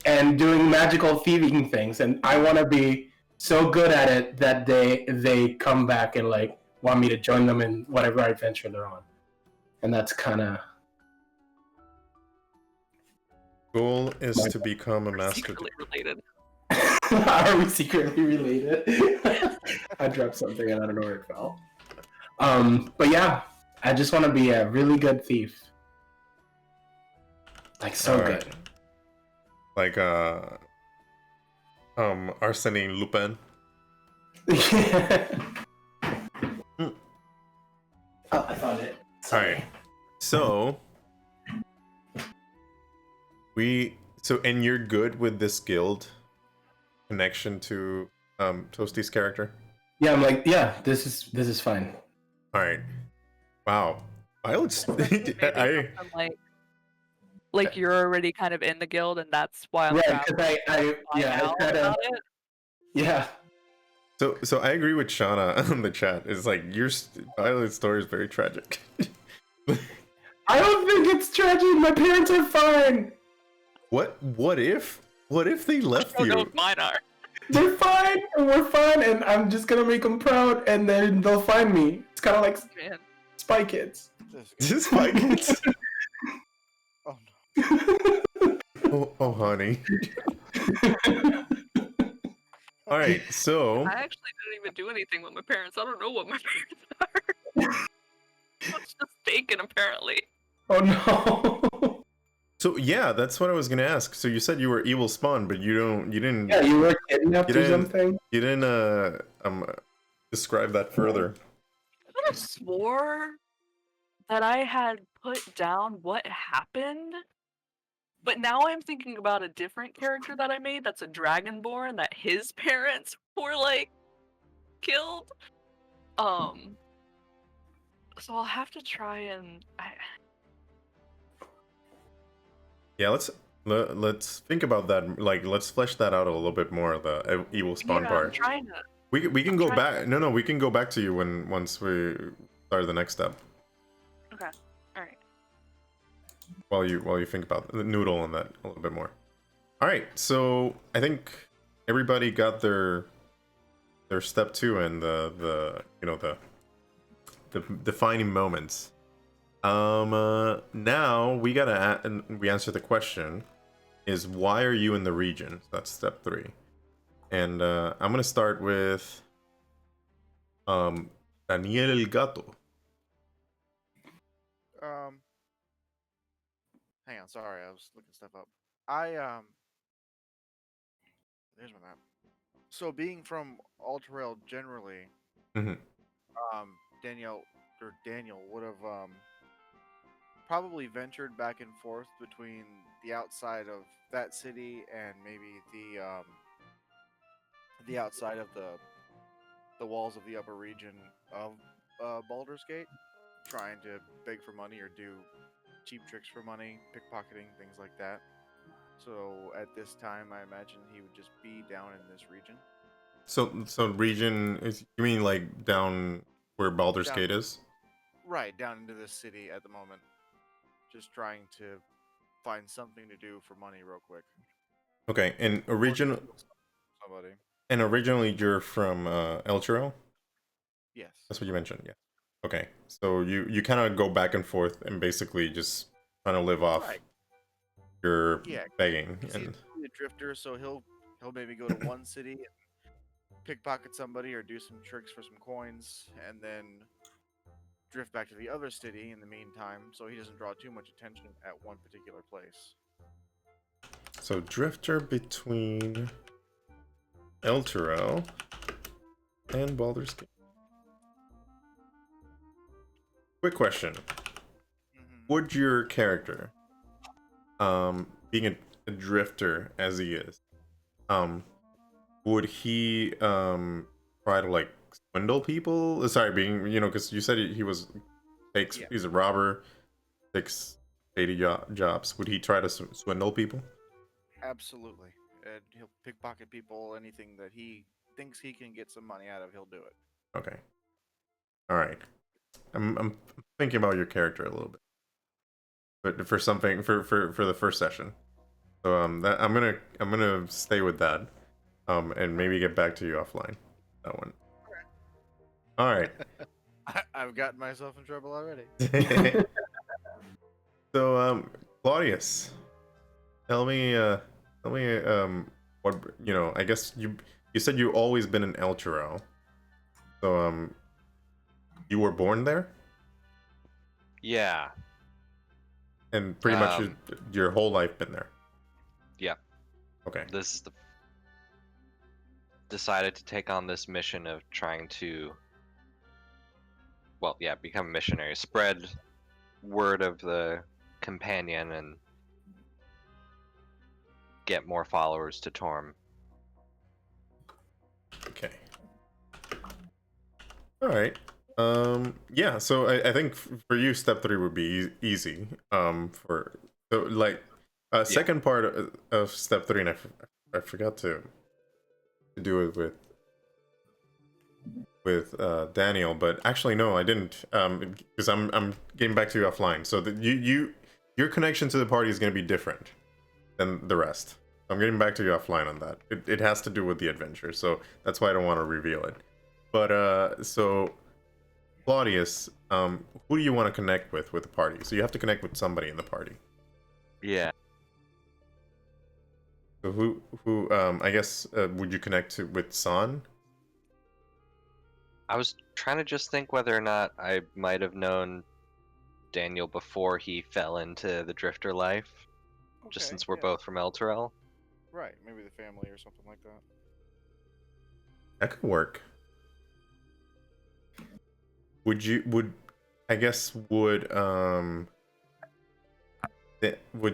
[SPEAKER 2] and doing magical thieving things. And I want to be so good at it that they come back and like want me to join them in whatever adventure they're on. And that's kind of...
[SPEAKER 1] Goal is to become a master.
[SPEAKER 4] Secretly related.
[SPEAKER 2] Are we secretly related? I dropped something and I don't know where it fell. But yeah, I just want to be a really good thief. Like so
[SPEAKER 1] All right.
[SPEAKER 2] good.
[SPEAKER 1] Like Arsene Lupin.
[SPEAKER 2] Oh, I found it.
[SPEAKER 1] All right. So and you're good with this guild connection to Toasty's character?
[SPEAKER 2] Yeah, I'm like, yeah, this is fine.
[SPEAKER 1] All right. Wow.
[SPEAKER 4] Maybe something like you're already kind of in the guild, and that's why I'm
[SPEAKER 2] Right, because I kind of, yeah.
[SPEAKER 1] So I agree with Shauna on the chat. It's like Violet's story is very tragic.
[SPEAKER 2] I don't think it's tragic. My parents are fine.
[SPEAKER 1] What if they left
[SPEAKER 4] Oh,
[SPEAKER 1] you?
[SPEAKER 4] no, mine are.
[SPEAKER 2] They're fine, and we're fine, and I'm just gonna make them proud, and then they'll find me. It's kind of like
[SPEAKER 4] Man.
[SPEAKER 2] Spy Kids.
[SPEAKER 1] Just like it's...
[SPEAKER 6] Oh no.
[SPEAKER 1] oh, honey. All right, so
[SPEAKER 4] I actually didn't even do anything with my parents. I don't know what my parents are. It's just taken, apparently.
[SPEAKER 2] Oh no.
[SPEAKER 1] So yeah, that's what I was gonna ask. So you said you were evil spawn, but you didn't.
[SPEAKER 2] Yeah, you were kidnapped
[SPEAKER 1] You
[SPEAKER 2] or
[SPEAKER 1] didn't-
[SPEAKER 2] something.
[SPEAKER 1] You didn't describe that further.
[SPEAKER 4] I could have swore that I had put down what happened, but now I'm thinking about a different character that I made that's a dragonborn that his parents were like killed. So I'll have to try and
[SPEAKER 1] Yeah, let's think about that. Like, let's flesh that out a little bit more. The evil spawn
[SPEAKER 4] I'm
[SPEAKER 1] part.
[SPEAKER 4] trying to.
[SPEAKER 1] We can go
[SPEAKER 4] trying-
[SPEAKER 1] back. No, we can go back to you once we start the next step.
[SPEAKER 4] Okay. All right.
[SPEAKER 1] While you think about the noodle on that a little bit more. All right, so I think everybody got their step 2 and the defining moments. Now we gotta we answer the question: is why are you in the region? That's step 3, and I'm gonna start with Daniel El Gato.
[SPEAKER 6] Hang on, sorry, I was looking stuff up. There's my map. So being from Alterrail generally,
[SPEAKER 1] Mhm.
[SPEAKER 6] Daniel would have probably ventured back and forth between the outside of that city and maybe the outside of the walls of the upper region of Baldur's Gate, trying to beg for money or do cheap tricks for money, pickpocketing, things like that. So at this time, I imagine he would just be down in this region.
[SPEAKER 1] So region is, you mean like down where Baldur's
[SPEAKER 6] Down-
[SPEAKER 1] Gate is?
[SPEAKER 6] Right, down into this city at the moment. Just trying to find something to do for money real quick.
[SPEAKER 1] Okay, and
[SPEAKER 6] Or
[SPEAKER 1] original
[SPEAKER 6] kill somebody.
[SPEAKER 1] and originally you're from El Churro?
[SPEAKER 6] Yes.
[SPEAKER 1] That's what you mentioned, yeah. Okay, so you kind of go back and forth and basically just trying to live off
[SPEAKER 6] Right.
[SPEAKER 1] your
[SPEAKER 6] Yeah,
[SPEAKER 1] begging
[SPEAKER 6] 'cause
[SPEAKER 1] and
[SPEAKER 6] he's a drifter, so he'll maybe go to one city and pickpocket somebody or do some tricks for some coins, and then drift back to the other city in the meantime, so he doesn't draw too much attention at one particular place.
[SPEAKER 1] so drifter between Elturel and Baldur's Gate. Quick question: would your character, being a drifter as he is, would he try to like swindle people? Sorry, being because you said he was takes
[SPEAKER 6] Yeah.
[SPEAKER 1] he's a robber, takes shady jobs. Would he try to swindle people?
[SPEAKER 6] Absolutely. And he'll pickpocket people, anything that he thinks he can get some money out of, he'll do it.
[SPEAKER 1] Okay, all right. I'm thinking about your character a little bit, but for something for the first session. So that I'm gonna stay with that, and maybe get back to you offline. That one. All right.
[SPEAKER 6] I've gotten myself in trouble already.
[SPEAKER 1] So Claudius, tell me what I guess you said you always been in El Chirao. So you were born there
[SPEAKER 5] Yeah.
[SPEAKER 1] and pretty much your whole life been there.
[SPEAKER 5] Yeah.
[SPEAKER 1] Okay.
[SPEAKER 5] This is the decided to take on this mission of trying to, well, yeah, become a missionary, spread word of the companion, and get more followers to Torm.
[SPEAKER 1] Okay. All right. Yeah, so I think for you step 3 would be easy. For so like second part of step 3, and I forgot to do it with Daniel, but actually no, I didn't, because I'm getting back to you offline. So that your connection to the party is going to be different than the rest. I'm getting back to you offline on that. It has to do with the adventure, so that's why I don't want to reveal it. But so Claudius, who do you want to connect with the party? So you have to connect with somebody in the party.
[SPEAKER 5] Yeah.
[SPEAKER 1] So who I guess would you connect with San?
[SPEAKER 5] I was trying to just think whether or not I might have known Daniel before he fell into the drifter life, just since we're both from Elturel.
[SPEAKER 6] Right, maybe the family or something like that.
[SPEAKER 1] That could work. Would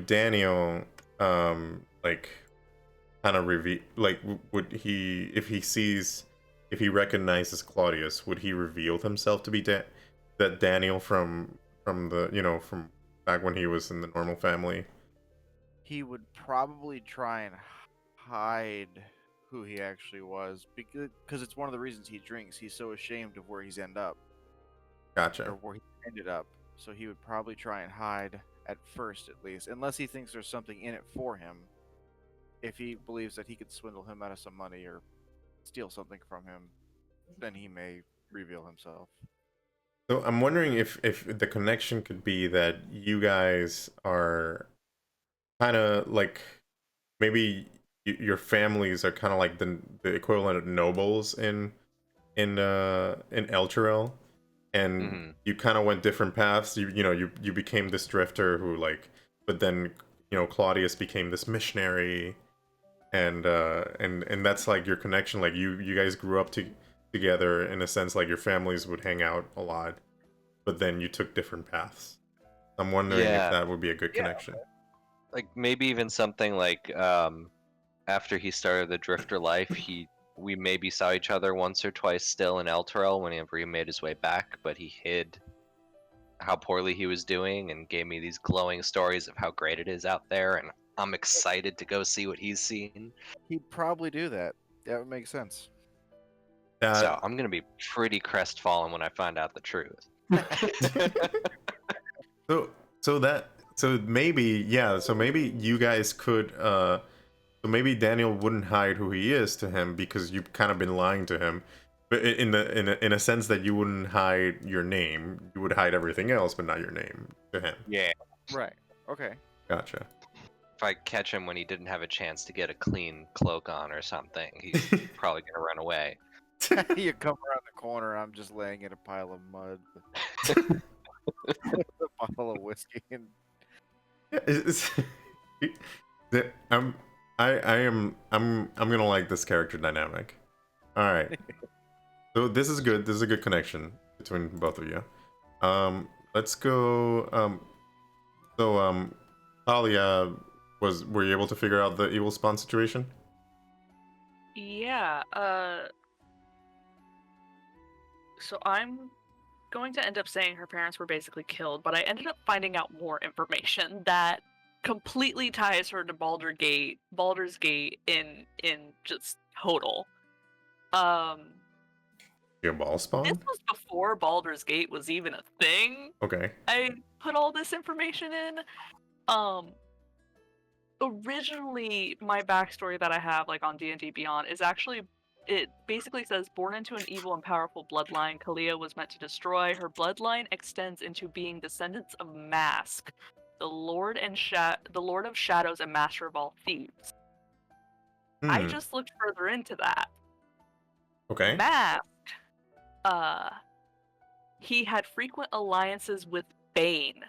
[SPEAKER 1] Daniel like kind of reveal, like would he, if he recognizes Claudius, would he reveal himself to be that Daniel from the from back when he was in the normal family?
[SPEAKER 6] He would probably try and hide who he actually was because it's one of the reasons he drinks. He's so ashamed of where he's ended up.
[SPEAKER 1] Gotcha.
[SPEAKER 6] Or where he ended up. So he would probably try and hide at first, at least, unless he thinks there's something in it for him. If he believes that he could swindle him out of some money or steal something from him, then he may reveal himself.
[SPEAKER 1] So I'm wondering if the connection could be that you guys are kind of like, maybe your families are kind of like the equivalent of nobles in Elturel, and you kind of went different paths. You became this drifter who like, but then Claudius became this missionary, and that's like your connection. Like you guys grew up together in a sense, like your families would hang out a lot, but then you took different paths. I'm wondering if that would be a good connection.
[SPEAKER 5] Like maybe even something like after he started the drifter life, we maybe saw each other once or twice still in Elturel whenever he made his way back, but he hid how poorly he was doing and gave me these glowing stories of how great it is out there, and I'm excited to go see what he's seen.
[SPEAKER 6] He'd probably do that. That would make sense.
[SPEAKER 5] So I'm gonna be pretty crestfallen when I find out the truth.
[SPEAKER 1] So maybe you guys could so maybe Daniel wouldn't hide who he is to him because you've kind of been lying to him, But in a sense that you wouldn't hide your name, you would hide everything else, but not your name to him.
[SPEAKER 5] Yeah.
[SPEAKER 6] Right. Okay.
[SPEAKER 1] Gotcha.
[SPEAKER 5] If I catch him when he didn't have a chance to get a clean cloak on or something, he's probably gonna run away.
[SPEAKER 6] You come around the corner, I'm just laying in a pile of mud. A bottle of whiskey and
[SPEAKER 1] Yeah, I'm I'm gonna like this character dynamic. All right. So this is good. This is a good connection between both of you. Let's go. Talia, were you able to figure out the evil spawn situation?
[SPEAKER 4] Yeah, so I'm going to end up saying her parents were basically killed, but I ended up finding out more information that completely ties her to Baldur's Gate in just total.
[SPEAKER 1] Your ball
[SPEAKER 4] This
[SPEAKER 1] spawn?
[SPEAKER 4] was before Baldur's Gate was even a thing.
[SPEAKER 1] Okay.
[SPEAKER 4] I put all this information in. Originally, my backstory that I have like on D&D Beyond is actually, it basically says, born into an evil and powerful bloodline Kalia was meant to destroy. Her bloodline extends into being descendants of Mask, the Lord of Shadows and Master of all thieves. I
[SPEAKER 1] Hmm.
[SPEAKER 4] just looked further into that.
[SPEAKER 1] Okay.
[SPEAKER 4] Mask, he had frequent alliances with Bane,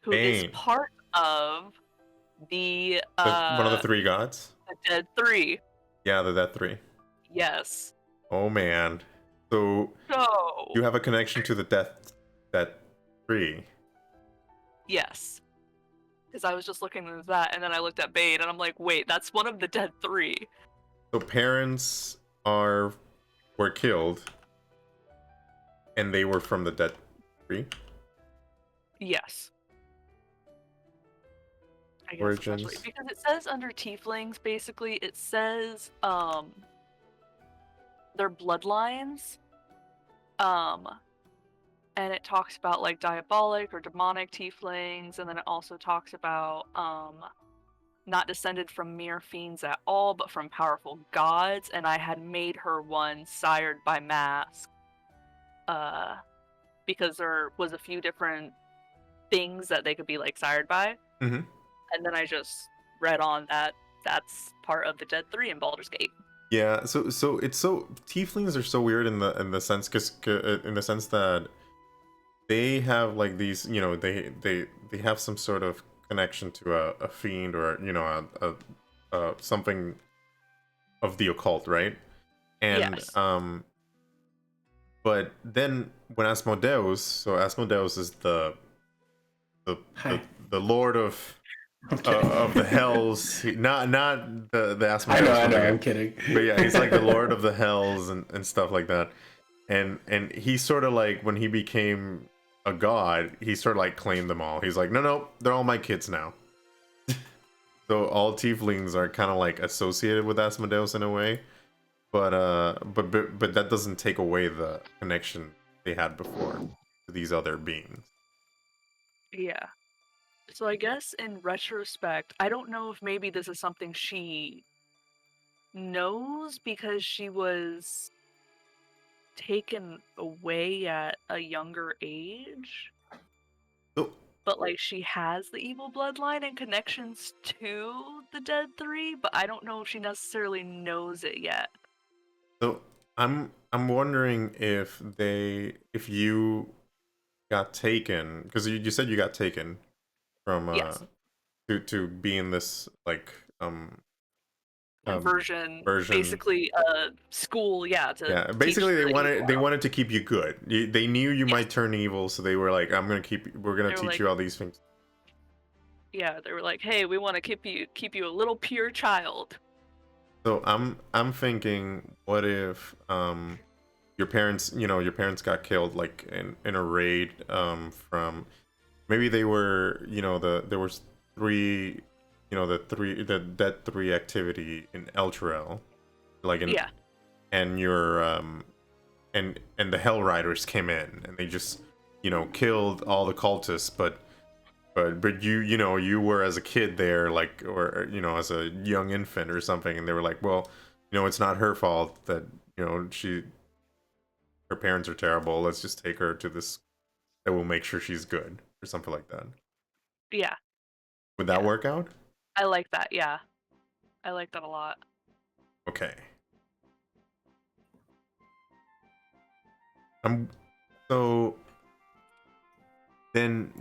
[SPEAKER 4] who is
[SPEAKER 1] Bane.
[SPEAKER 4] part of the
[SPEAKER 1] One of the three gods?
[SPEAKER 4] the Dead Three.
[SPEAKER 1] Yeah, the Dead Three.
[SPEAKER 4] Yes.
[SPEAKER 1] Oh man. So
[SPEAKER 4] So
[SPEAKER 1] you have a connection to the Death Three.
[SPEAKER 4] yes. Because I was just looking at that, and then I looked at Bane, and I'm like, wait, that's one of the Dead Three.
[SPEAKER 1] So parents were killed, and they were from the Dead Three.
[SPEAKER 4] Yes. I guess
[SPEAKER 1] Origins.
[SPEAKER 4] essentially. Because it says under Tieflings, basically, it says their bloodlines. And it talks about like diabolic or demonic tieflings, and then it also talks about not descended from mere fiends at all, but from powerful gods. And I had made her one sired by Mask, because there was a few different things that they could be like sired by.
[SPEAKER 1] Mm-hmm.
[SPEAKER 4] And then I just read on that that's part of the Dead Three in Baldur's Gate.
[SPEAKER 1] Yeah. So it's so tieflings are so weird in the sense in the sense that they have like these, you know, they have some sort of connection to a fiend or, you know, a something of the occult, right? And
[SPEAKER 4] Yes.
[SPEAKER 1] but then when Asmodeus, so Asmodeus is the
[SPEAKER 2] Hi.
[SPEAKER 1] the lord of the hells, not the
[SPEAKER 2] I
[SPEAKER 1] Asmodeus.
[SPEAKER 2] know,
[SPEAKER 1] from the
[SPEAKER 2] I'm
[SPEAKER 1] game.
[SPEAKER 2] kidding.
[SPEAKER 1] But yeah, he's like the lord of the hells and stuff like that. And he sort of like, when he became a god, he sort of like claimed them all. He's like, no, they're all my kids now. So all tieflings are kind of like associated with Asmodeus in a way, but that doesn't take away the connection they had before to these other beings.
[SPEAKER 4] Yeah. So I guess in retrospect, I don't know if maybe this is something she knows because she was taken away at a younger age.
[SPEAKER 1] So,
[SPEAKER 4] But like she has the evil bloodline and connections to the Dead Three, but I don't know if she necessarily knows it yet.
[SPEAKER 1] so I'm wondering if you got taken, because you said you got taken from
[SPEAKER 4] Yes.
[SPEAKER 1] to be in this like
[SPEAKER 4] Version,
[SPEAKER 1] version.
[SPEAKER 4] basically school, yeah, to
[SPEAKER 1] Yeah,
[SPEAKER 4] teach
[SPEAKER 1] basically
[SPEAKER 4] the evil
[SPEAKER 1] they
[SPEAKER 4] out.
[SPEAKER 1] wanted to keep you good. They knew you
[SPEAKER 4] Yes.
[SPEAKER 1] might turn evil, so they were like, we're gonna
[SPEAKER 4] They were
[SPEAKER 1] teach
[SPEAKER 4] like,
[SPEAKER 1] you all these things.
[SPEAKER 4] yeah, they were like, hey, we want to keep you a little pure child.
[SPEAKER 1] So I'm thinking, what if your parents, you know, your parents got killed like in a raid from, maybe they were, you know, there was three, you know, the Dead Three activity in Elturel, like in,
[SPEAKER 4] Yeah.
[SPEAKER 1] and your and the Hell Riders came in and they just, you know, killed all the cultists, but you know, you were as a kid there, like, or, you know, as a young infant or something, and they were like, well, you know, it's not her fault that, you know, she her parents are terrible. Let's just take her to this that will make sure she's good or something like that.
[SPEAKER 4] Yeah,
[SPEAKER 1] Would that
[SPEAKER 4] Yeah.
[SPEAKER 1] work out?
[SPEAKER 4] I like that. Yeah, I like that a lot.
[SPEAKER 1] Okay. So then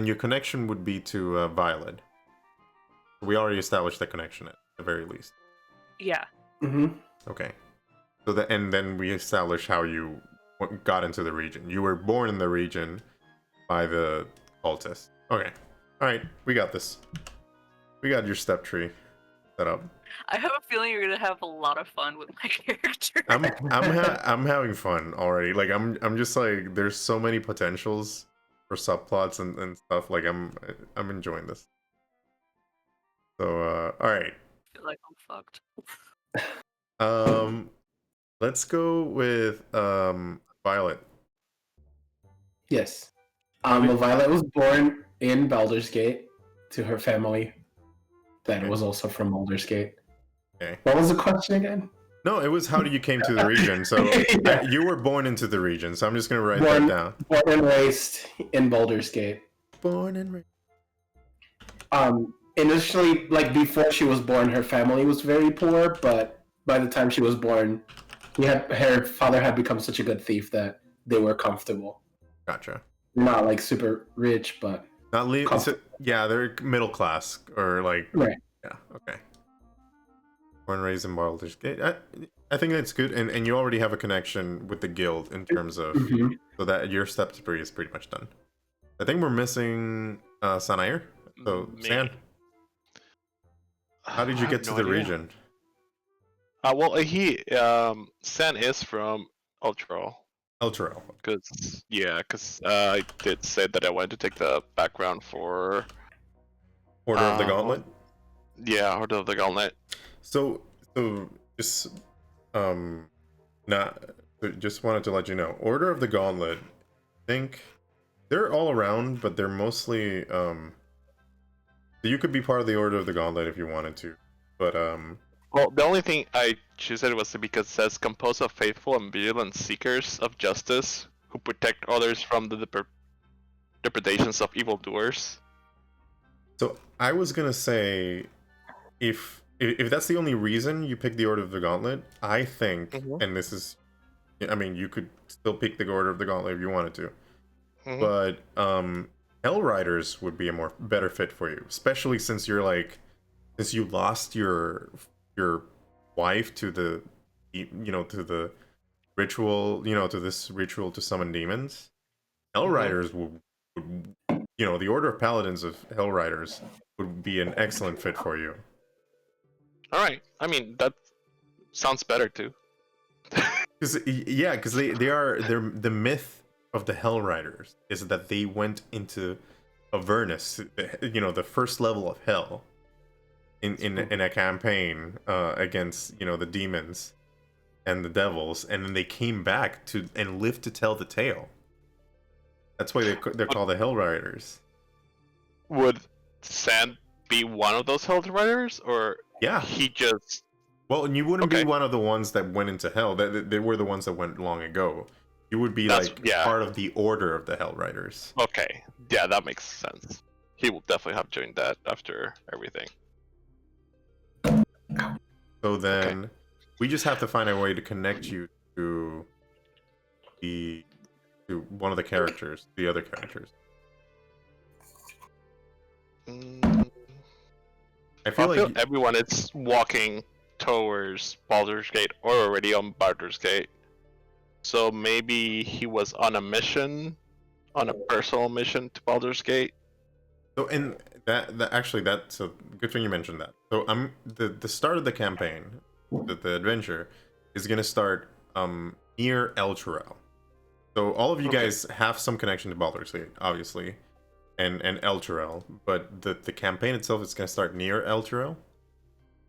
[SPEAKER 1] your connection would be to Violet. We already established that connection at the very least.
[SPEAKER 4] Yeah.
[SPEAKER 2] Mm-hmm.
[SPEAKER 1] Okay. And then we established how you got into the region. You were born in the region by the cultist. Okay. All right. We got this. We got your step tree set up.
[SPEAKER 4] I have a feeling you're gonna have a lot of fun with my character.
[SPEAKER 1] I'm having fun already. Like I'm just like there's so many potentials for subplots and stuff. Like I'm enjoying this. So all right.
[SPEAKER 4] I feel like I'm fucked.
[SPEAKER 1] Let's go with Violet.
[SPEAKER 2] Yes. Violet was born in Baldur's Gate to her family that
[SPEAKER 1] Okay.
[SPEAKER 2] was also from Baldur's Gate.
[SPEAKER 1] Okay.
[SPEAKER 2] What was the question again?
[SPEAKER 1] No, it was how did you came to the region? So
[SPEAKER 2] Yeah.
[SPEAKER 1] you were born into the region. So I'm just gonna write that down.
[SPEAKER 2] Born and raised in Baldur's Gate.
[SPEAKER 1] Born and raised.
[SPEAKER 2] Initially, like before she was born, her family was very poor, but by the time she was born, her father had become such a good thief that they were comfortable.
[SPEAKER 1] Gotcha.
[SPEAKER 2] Not like super rich, but
[SPEAKER 1] Not yeah, they're middle class or like
[SPEAKER 2] right.
[SPEAKER 1] yeah. Okay. Born and raised in Baldur's Gate. I think that's good, and you already have a connection with the guild in terms of so that your step three is pretty much done. I think we're missing Sanair. So
[SPEAKER 3] Me.
[SPEAKER 1] San, how did you
[SPEAKER 3] I
[SPEAKER 1] get
[SPEAKER 3] have
[SPEAKER 1] to
[SPEAKER 3] no
[SPEAKER 1] the
[SPEAKER 3] idea.
[SPEAKER 1] region?
[SPEAKER 3] Well, San is from Ultra.
[SPEAKER 1] Elturel.
[SPEAKER 3] Because I did say that I wanted to take the background for
[SPEAKER 1] Order of the Gauntlet.
[SPEAKER 3] Order of the Gauntlet.
[SPEAKER 1] So just not just wanted to let you know, Order of the Gauntlet, I think they're all around, but they're mostly you could be part of the Order of the Gauntlet if you wanted to, but
[SPEAKER 3] Well, the only thing I choose it was because it says composed of faithful and vigilant seekers of justice who protect others from the depredations of evildoers.
[SPEAKER 1] so I was gonna say if that's the only reason you pick the Order of the Gauntlet, I think, and this is, I mean, you could still pick the Order of the Gauntlet if you wanted to, but Hell Riders would be a better fit for you, especially since since you lost your wife to the to the ritual, to this ritual to summon demons. Hell Riders would the Order of Paladins of Hell Riders would be an excellent fit for you.
[SPEAKER 3] All right, I mean that sounds better too.
[SPEAKER 1] Because they're the myth of the Hell Riders is that they went into Avernus, the first level of hell, in a campaign against the demons and the devils, and then they came back and lived to tell the tale. That's why they're called the Hell Riders.
[SPEAKER 3] Would Sand be one of those Hell Riders, or
[SPEAKER 1] Yeah.
[SPEAKER 3] he just?
[SPEAKER 1] Well, and you wouldn't
[SPEAKER 3] Okay.
[SPEAKER 1] be one of the ones that went into hell. They were the ones that went long ago. You would be
[SPEAKER 3] Yeah.
[SPEAKER 1] part of the Order of the Hell Riders.
[SPEAKER 3] Okay, yeah, that makes sense. He will definitely have joined that after everything.
[SPEAKER 1] So then we just have to find a way to connect you to one of the characters, the other characters. I feel like
[SPEAKER 3] everyone is walking towards Baldur's Gate or already on Baldur's Gate. So maybe he was on a mission, on a personal mission to Baldur's Gate.
[SPEAKER 1] so, and that's a good thing you mentioned that. So the start of the campaign, the adventure, is gonna start near Elturel. So all of you guys have some connection to Baldur's Gate, obviously, and Elturel, but the campaign itself is gonna start near Elturel.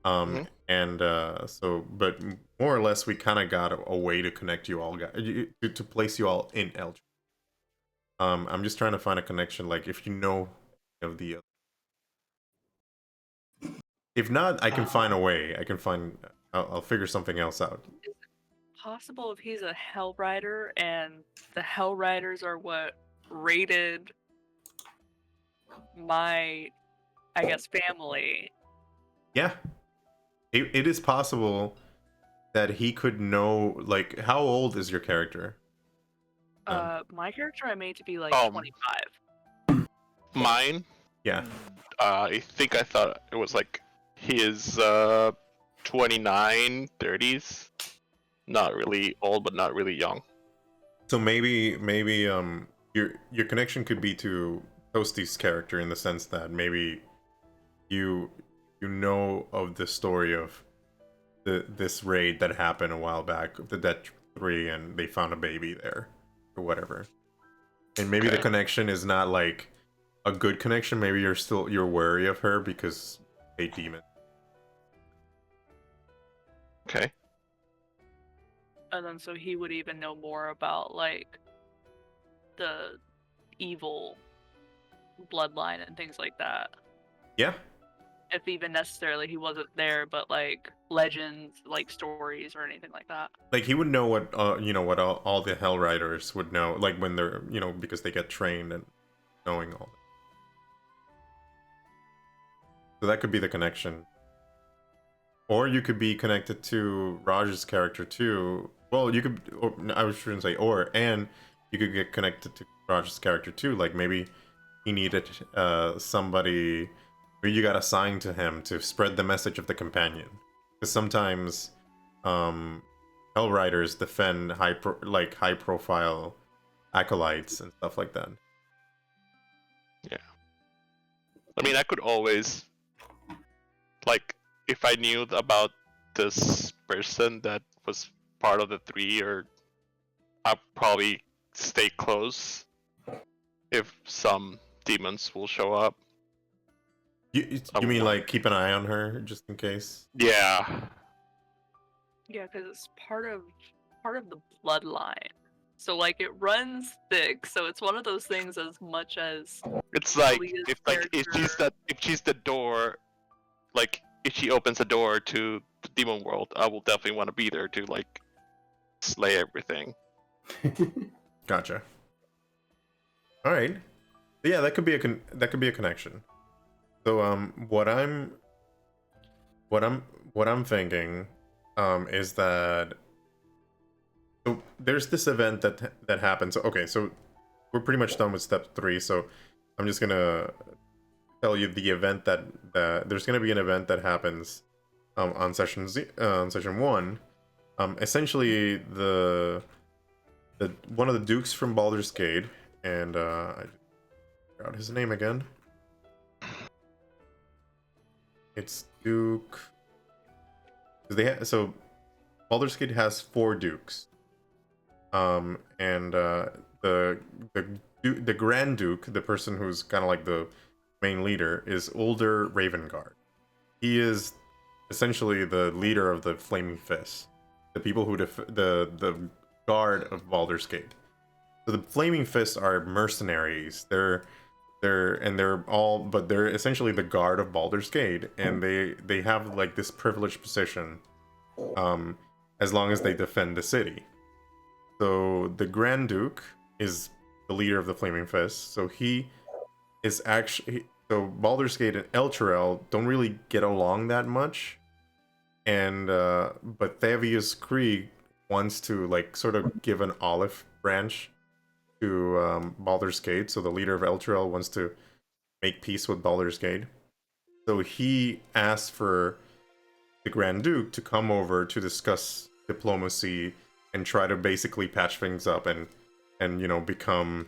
[SPEAKER 1] And but more or less we kind of got a way to connect you all to place you all in Elturel. I'm just trying to find a connection, like if you know of the if not, I can find a way. I'll figure something else out.
[SPEAKER 4] possible if he's a Hell Rider and the Hell Riders are what raided my, I guess, family.
[SPEAKER 1] Yeah, it is possible that he could know. Like, how old is your character?
[SPEAKER 4] My character I made to be like
[SPEAKER 3] Um,
[SPEAKER 4] 25.
[SPEAKER 3] Mine,
[SPEAKER 1] Yeah.
[SPEAKER 3] I think I thought it was like he is 29, 30s. Not really old, but not really young.
[SPEAKER 1] So maybe your connection could be to Toasty's character in the sense that maybe you know of the story of this raid that happened a while back of the Dead 3 and they found a baby there or whatever. And maybe the
[SPEAKER 3] Okay.
[SPEAKER 1] connection is not like a good connection. Maybe you're wary of her because they demon.
[SPEAKER 3] Okay.
[SPEAKER 4] And then so he would even know more about like the evil bloodline and things like that.
[SPEAKER 1] Yeah.
[SPEAKER 4] If even necessarily he wasn't there, but like legends, like stories or anything like that.
[SPEAKER 1] Like he would know what what all the Hell Riders would know, like when they're because they get trained and knowing all that. So that could be the connection. Or you could be connected to Raj's character too. Well, you could. Or, I shouldn't say or, and you could get connected to Raj's character too. Like maybe he needed somebody, or you got assigned to him to spread the message of the companion. Because sometimes, Hell Riders defend high profile acolytes and stuff like that.
[SPEAKER 3] I mean, I could always, like, if I knew about this person that was part of the 3, or I'll probably stay close if some demons will show up.
[SPEAKER 1] You mean like keep an eye on her just in case?
[SPEAKER 3] Yeah.
[SPEAKER 4] Yeah, because it's part of the bloodline. So like it runs thick. So it's one of those things. As much as
[SPEAKER 3] It's like
[SPEAKER 4] Leah's
[SPEAKER 3] if she's the door, like if she opens the door to the demon world, I will definitely want to be there to like slay everything.
[SPEAKER 1] Gotcha. All right. Yeah, that could be a connection. So what I'm thinking is that so there's this event that happens. Okay, so we're pretty much done with step 3, so I'm just going to tell you the event that there's going to be an event that happens on session 1. Essentially the one of the dukes from Baldur's Gate, and I forgot his name again. It's Duke. So Baldur's Gate has 4 dukes. And the Grand Duke, the person who's kind of like the main leader, is older Ravengard. He is essentially the leader of the Flaming Fist, the people who the guard of Baldur's Gate. So the Flaming Fist are mercenaries. They're essentially the guard of Baldur's Gate, and they have like this privileged position, as long as they defend the city. So the Grand Duke is the leader of the Flaming Fist. So he is actually Baldur's Gate and Elturel don't really get along that much, and but Thavius Krieg wants to like sort of give an olive branch to Baldur's Gate. So the leader of Elturel wants to make peace with Baldur's Gate. So he asked for the Grand Duke to come over to discuss diplomacy and try to basically patch things up and become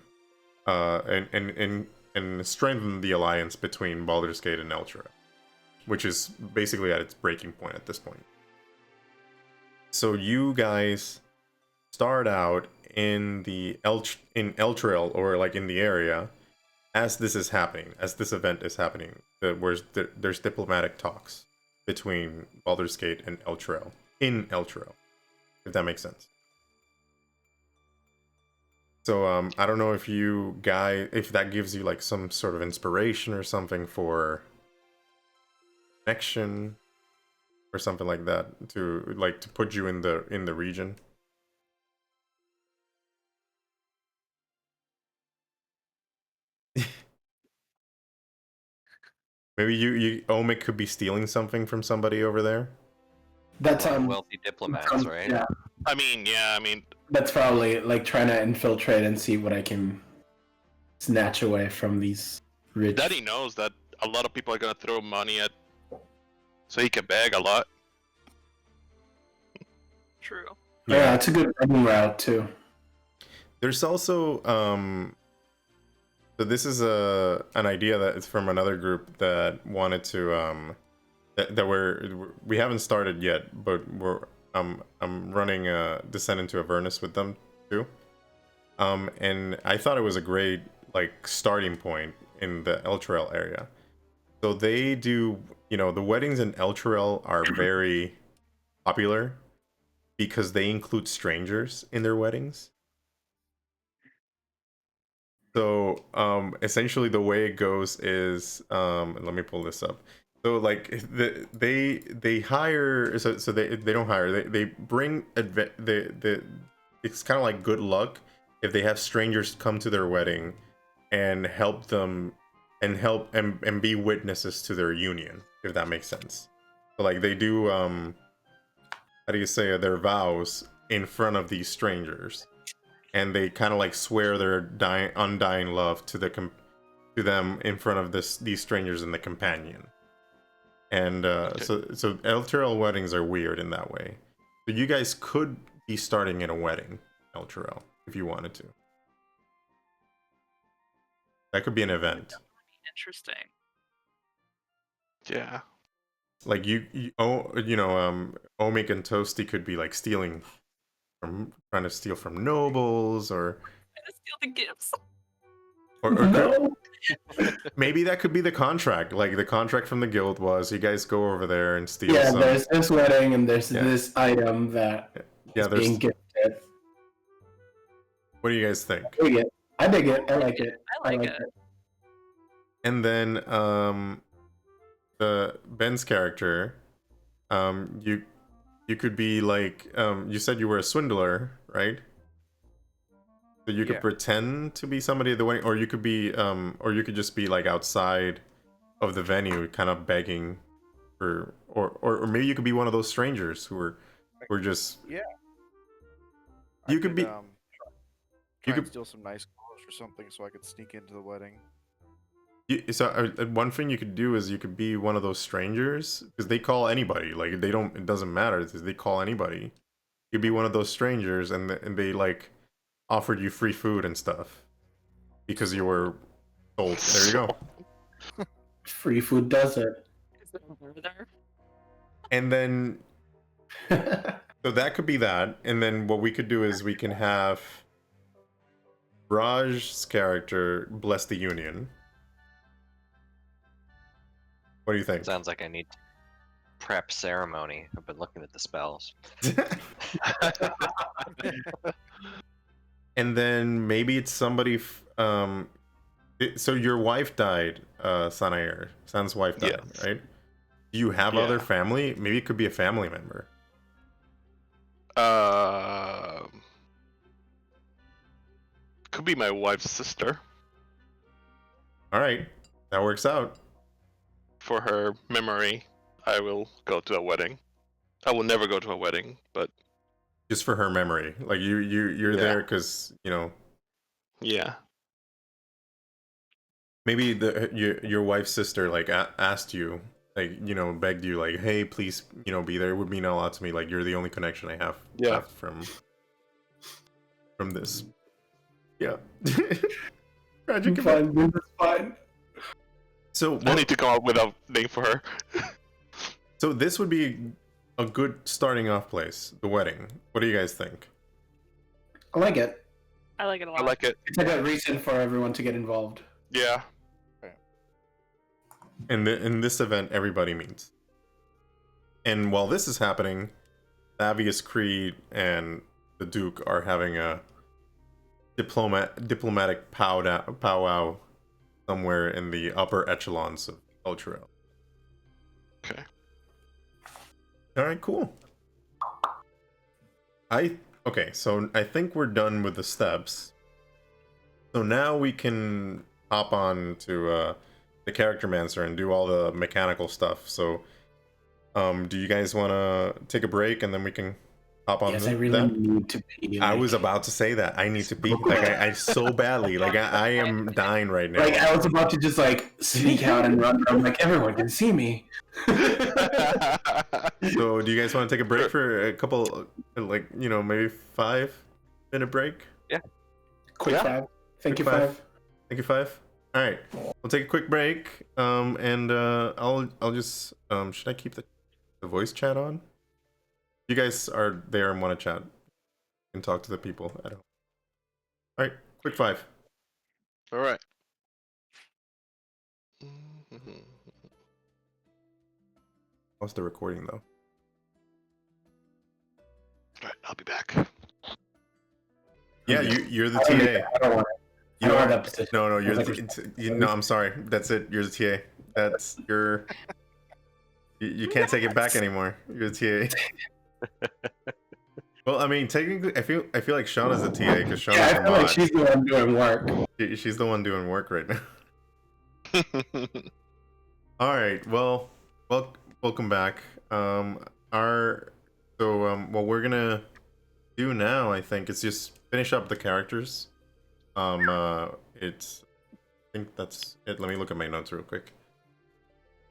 [SPEAKER 1] and strengthen the alliance between Baldur's Gate and Elturel, which is basically at its breaking point at this point. So you guys start out in Elturel, or like in the area, as this event is happening. There's diplomatic talks between Baldur's Gate and Elturel, if that makes sense. So I don't know if that gives you like some sort of inspiration or something for connection or something like that to put you in the region. Maybe you Omic could be stealing something from somebody over there.
[SPEAKER 2] That
[SPEAKER 5] A lot of
[SPEAKER 2] sounds
[SPEAKER 5] wealthy diplomats,
[SPEAKER 2] sounds-
[SPEAKER 5] right?
[SPEAKER 2] Yeah,
[SPEAKER 3] I mean,
[SPEAKER 2] that's probably like trying to infiltrate and see what I can snatch away from these rich.
[SPEAKER 3] Daddy knows that a lot of people are gonna throw money at, so he can beg a lot.
[SPEAKER 4] True.
[SPEAKER 2] Yeah, it's a good begging route too.
[SPEAKER 1] There's also so this is an idea that is from another group that wanted to that we haven't started yet, but I'm running a Descent Into Avernus with them too. And I thought it was a great like starting point in the Elturel area. So they do, the weddings in Elturel are very popular because they include strangers in their weddings. So essentially the way it goes is let me pull this up. So like they hire, so they don't hire, they bring it's kind of like good luck if they have strangers come to their wedding and help them and be witnesses to their union, if that makes sense. So like they do how do you say it, their vows in front of these strangers, and they kind of like swear their undying love to them in front of these strangers and the companion. And so Elturel weddings are weird in that way. So you guys could be starting in a wedding, Elturel, if you wanted to. That could be an event.
[SPEAKER 4] Interesting.
[SPEAKER 3] Yeah.
[SPEAKER 1] Like Omik and Toasty could be like trying to steal from nobles, or
[SPEAKER 4] I just steal the gifts.
[SPEAKER 2] No.
[SPEAKER 1] maybe that could be the contract. Like the contract from the guild was you guys go over there and steal
[SPEAKER 2] Yeah,
[SPEAKER 1] some.
[SPEAKER 2] there's this wedding and there's this item that is being gifted.
[SPEAKER 1] What do you guys think?
[SPEAKER 2] I dig it. I dig it. I like it.
[SPEAKER 4] I like it.
[SPEAKER 1] And then the Ben's character, you could be like you said you were a swindler, right? So you could pretend to be somebody at the wedding, or you could be or you could just be like outside of the venue kind of begging for, or maybe you could be one of those strangers who are just you could be
[SPEAKER 6] try and steal some nice clothes or something so I could sneak into the wedding.
[SPEAKER 1] One thing you could do is you could be one of those strangers, because they call anybody. Like it doesn't matter. They call anybody. You'd be one of those strangers, and they like offered you free food and stuff because you were told. There you go.
[SPEAKER 2] Free food does it.
[SPEAKER 4] Is it further?
[SPEAKER 1] And then so that could be that. And then what we could do is we can have Raj's character bless the union. What do you think?
[SPEAKER 5] Sounds like I need prep ceremony. I've been looking at the spells.
[SPEAKER 1] And then maybe it's somebody. So your wife died, Sanair. San's wife died, right? Do you have other family? Maybe it could be a family member.
[SPEAKER 3] Could be my wife's sister.
[SPEAKER 1] All right, that works out.
[SPEAKER 3] For her memory, I will go to a wedding. I will never go to a wedding, but
[SPEAKER 1] just for her memory, like you're there because
[SPEAKER 3] Yeah.
[SPEAKER 1] Maybe your wife's sister like asked you, like begged you, like, hey, please, be there. It would mean a lot to me. Like you're the only connection I have left from this. Yeah. Tragic event.
[SPEAKER 2] Fine, this is fine.
[SPEAKER 1] So
[SPEAKER 3] I need to come up with a name for her.
[SPEAKER 1] So this would be a good starting off place, the wedding. What do you guys think?
[SPEAKER 2] I like it.
[SPEAKER 4] I like it a lot.
[SPEAKER 3] I like it.
[SPEAKER 2] It's a good reason for everyone to get involved.
[SPEAKER 3] Yeah.
[SPEAKER 1] In this event, everybody meets. And while this is happening, Avius Creed and the Duke are having a diplomatic powwow somewhere in the upper echelons of Elturel.
[SPEAKER 3] Okay.
[SPEAKER 1] All right, cool. Okay, so I think we're done with the steps. So now we can hop on to the character mancer and do all the mechanical stuff. So, do you guys want to take a break and then we can hop on
[SPEAKER 2] Yes, I really
[SPEAKER 1] that?
[SPEAKER 2] need to pee.
[SPEAKER 1] I
[SPEAKER 2] like-
[SPEAKER 1] was about to say that. I need to pee. Like I so badly. Like I am dying right now.
[SPEAKER 2] Like, I was about to just, like, sneak out and run. I'm like, everyone can see me.
[SPEAKER 1] So, do you guys want to take a break for a couple, like, you know, maybe 5-minute break?
[SPEAKER 2] Quick
[SPEAKER 3] Yeah.
[SPEAKER 2] 5. Thank you,
[SPEAKER 1] Quick
[SPEAKER 2] 5.
[SPEAKER 1] Thank you, 5. All right, we'll take a quick break. And I'll just should I keep the voice chat on? You guys are there and want to chat and talk to the people at home. All right, quick 5.
[SPEAKER 3] All right.
[SPEAKER 1] How's the recording though?
[SPEAKER 3] All right, I'll be back.
[SPEAKER 1] Yeah,
[SPEAKER 2] Okay.
[SPEAKER 1] you're the
[SPEAKER 2] I don't
[SPEAKER 1] TA.
[SPEAKER 2] need- I don't want it.
[SPEAKER 1] You
[SPEAKER 2] I don't
[SPEAKER 1] are.
[SPEAKER 2] want that position.
[SPEAKER 1] No, you're
[SPEAKER 2] Sounds
[SPEAKER 1] no. I'm sorry. That's it. You're the TA. That's your. You can't take it back anymore. You're the TA. Well, I mean, technically, I feel like Shauna's the TA because Shauna's
[SPEAKER 2] Yeah, I
[SPEAKER 1] the
[SPEAKER 2] feel like
[SPEAKER 1] mod.
[SPEAKER 2] she's the one doing work.
[SPEAKER 1] She's the one doing work right now. All right. Well, welcome back. What we're gonna do now, I think, is just finish up the characters. It's. I think that's it. Let me look at my notes real quick.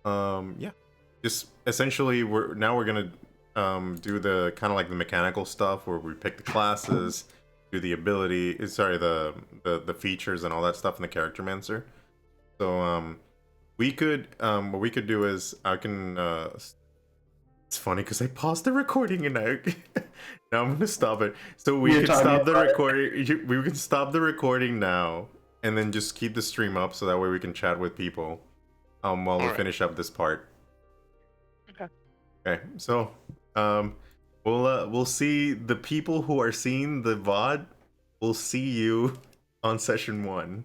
[SPEAKER 1] Yeah. Just essentially, we're gonna do the kind of like the mechanical stuff where we pick the classes, do the ability. Sorry, the features and all that stuff in the character mancer. So we could what we could do is I can it's funny because I paused the recording and now I'm gonna stop it. So we
[SPEAKER 2] You're
[SPEAKER 1] can stop the
[SPEAKER 2] talking
[SPEAKER 1] recording. We can stop the recording now and then just keep the stream up so that way we can chat with people while we
[SPEAKER 3] Alright.
[SPEAKER 1] finish up this part.
[SPEAKER 4] Okay.
[SPEAKER 1] Okay. So we'll see the people who are seeing the VOD. We'll see you on session 1.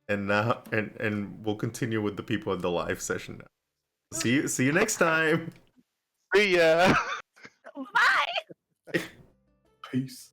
[SPEAKER 1] And now and we'll continue with the people in the live session now. See you next time.
[SPEAKER 3] See ya.
[SPEAKER 4] Bye.
[SPEAKER 2] Peace.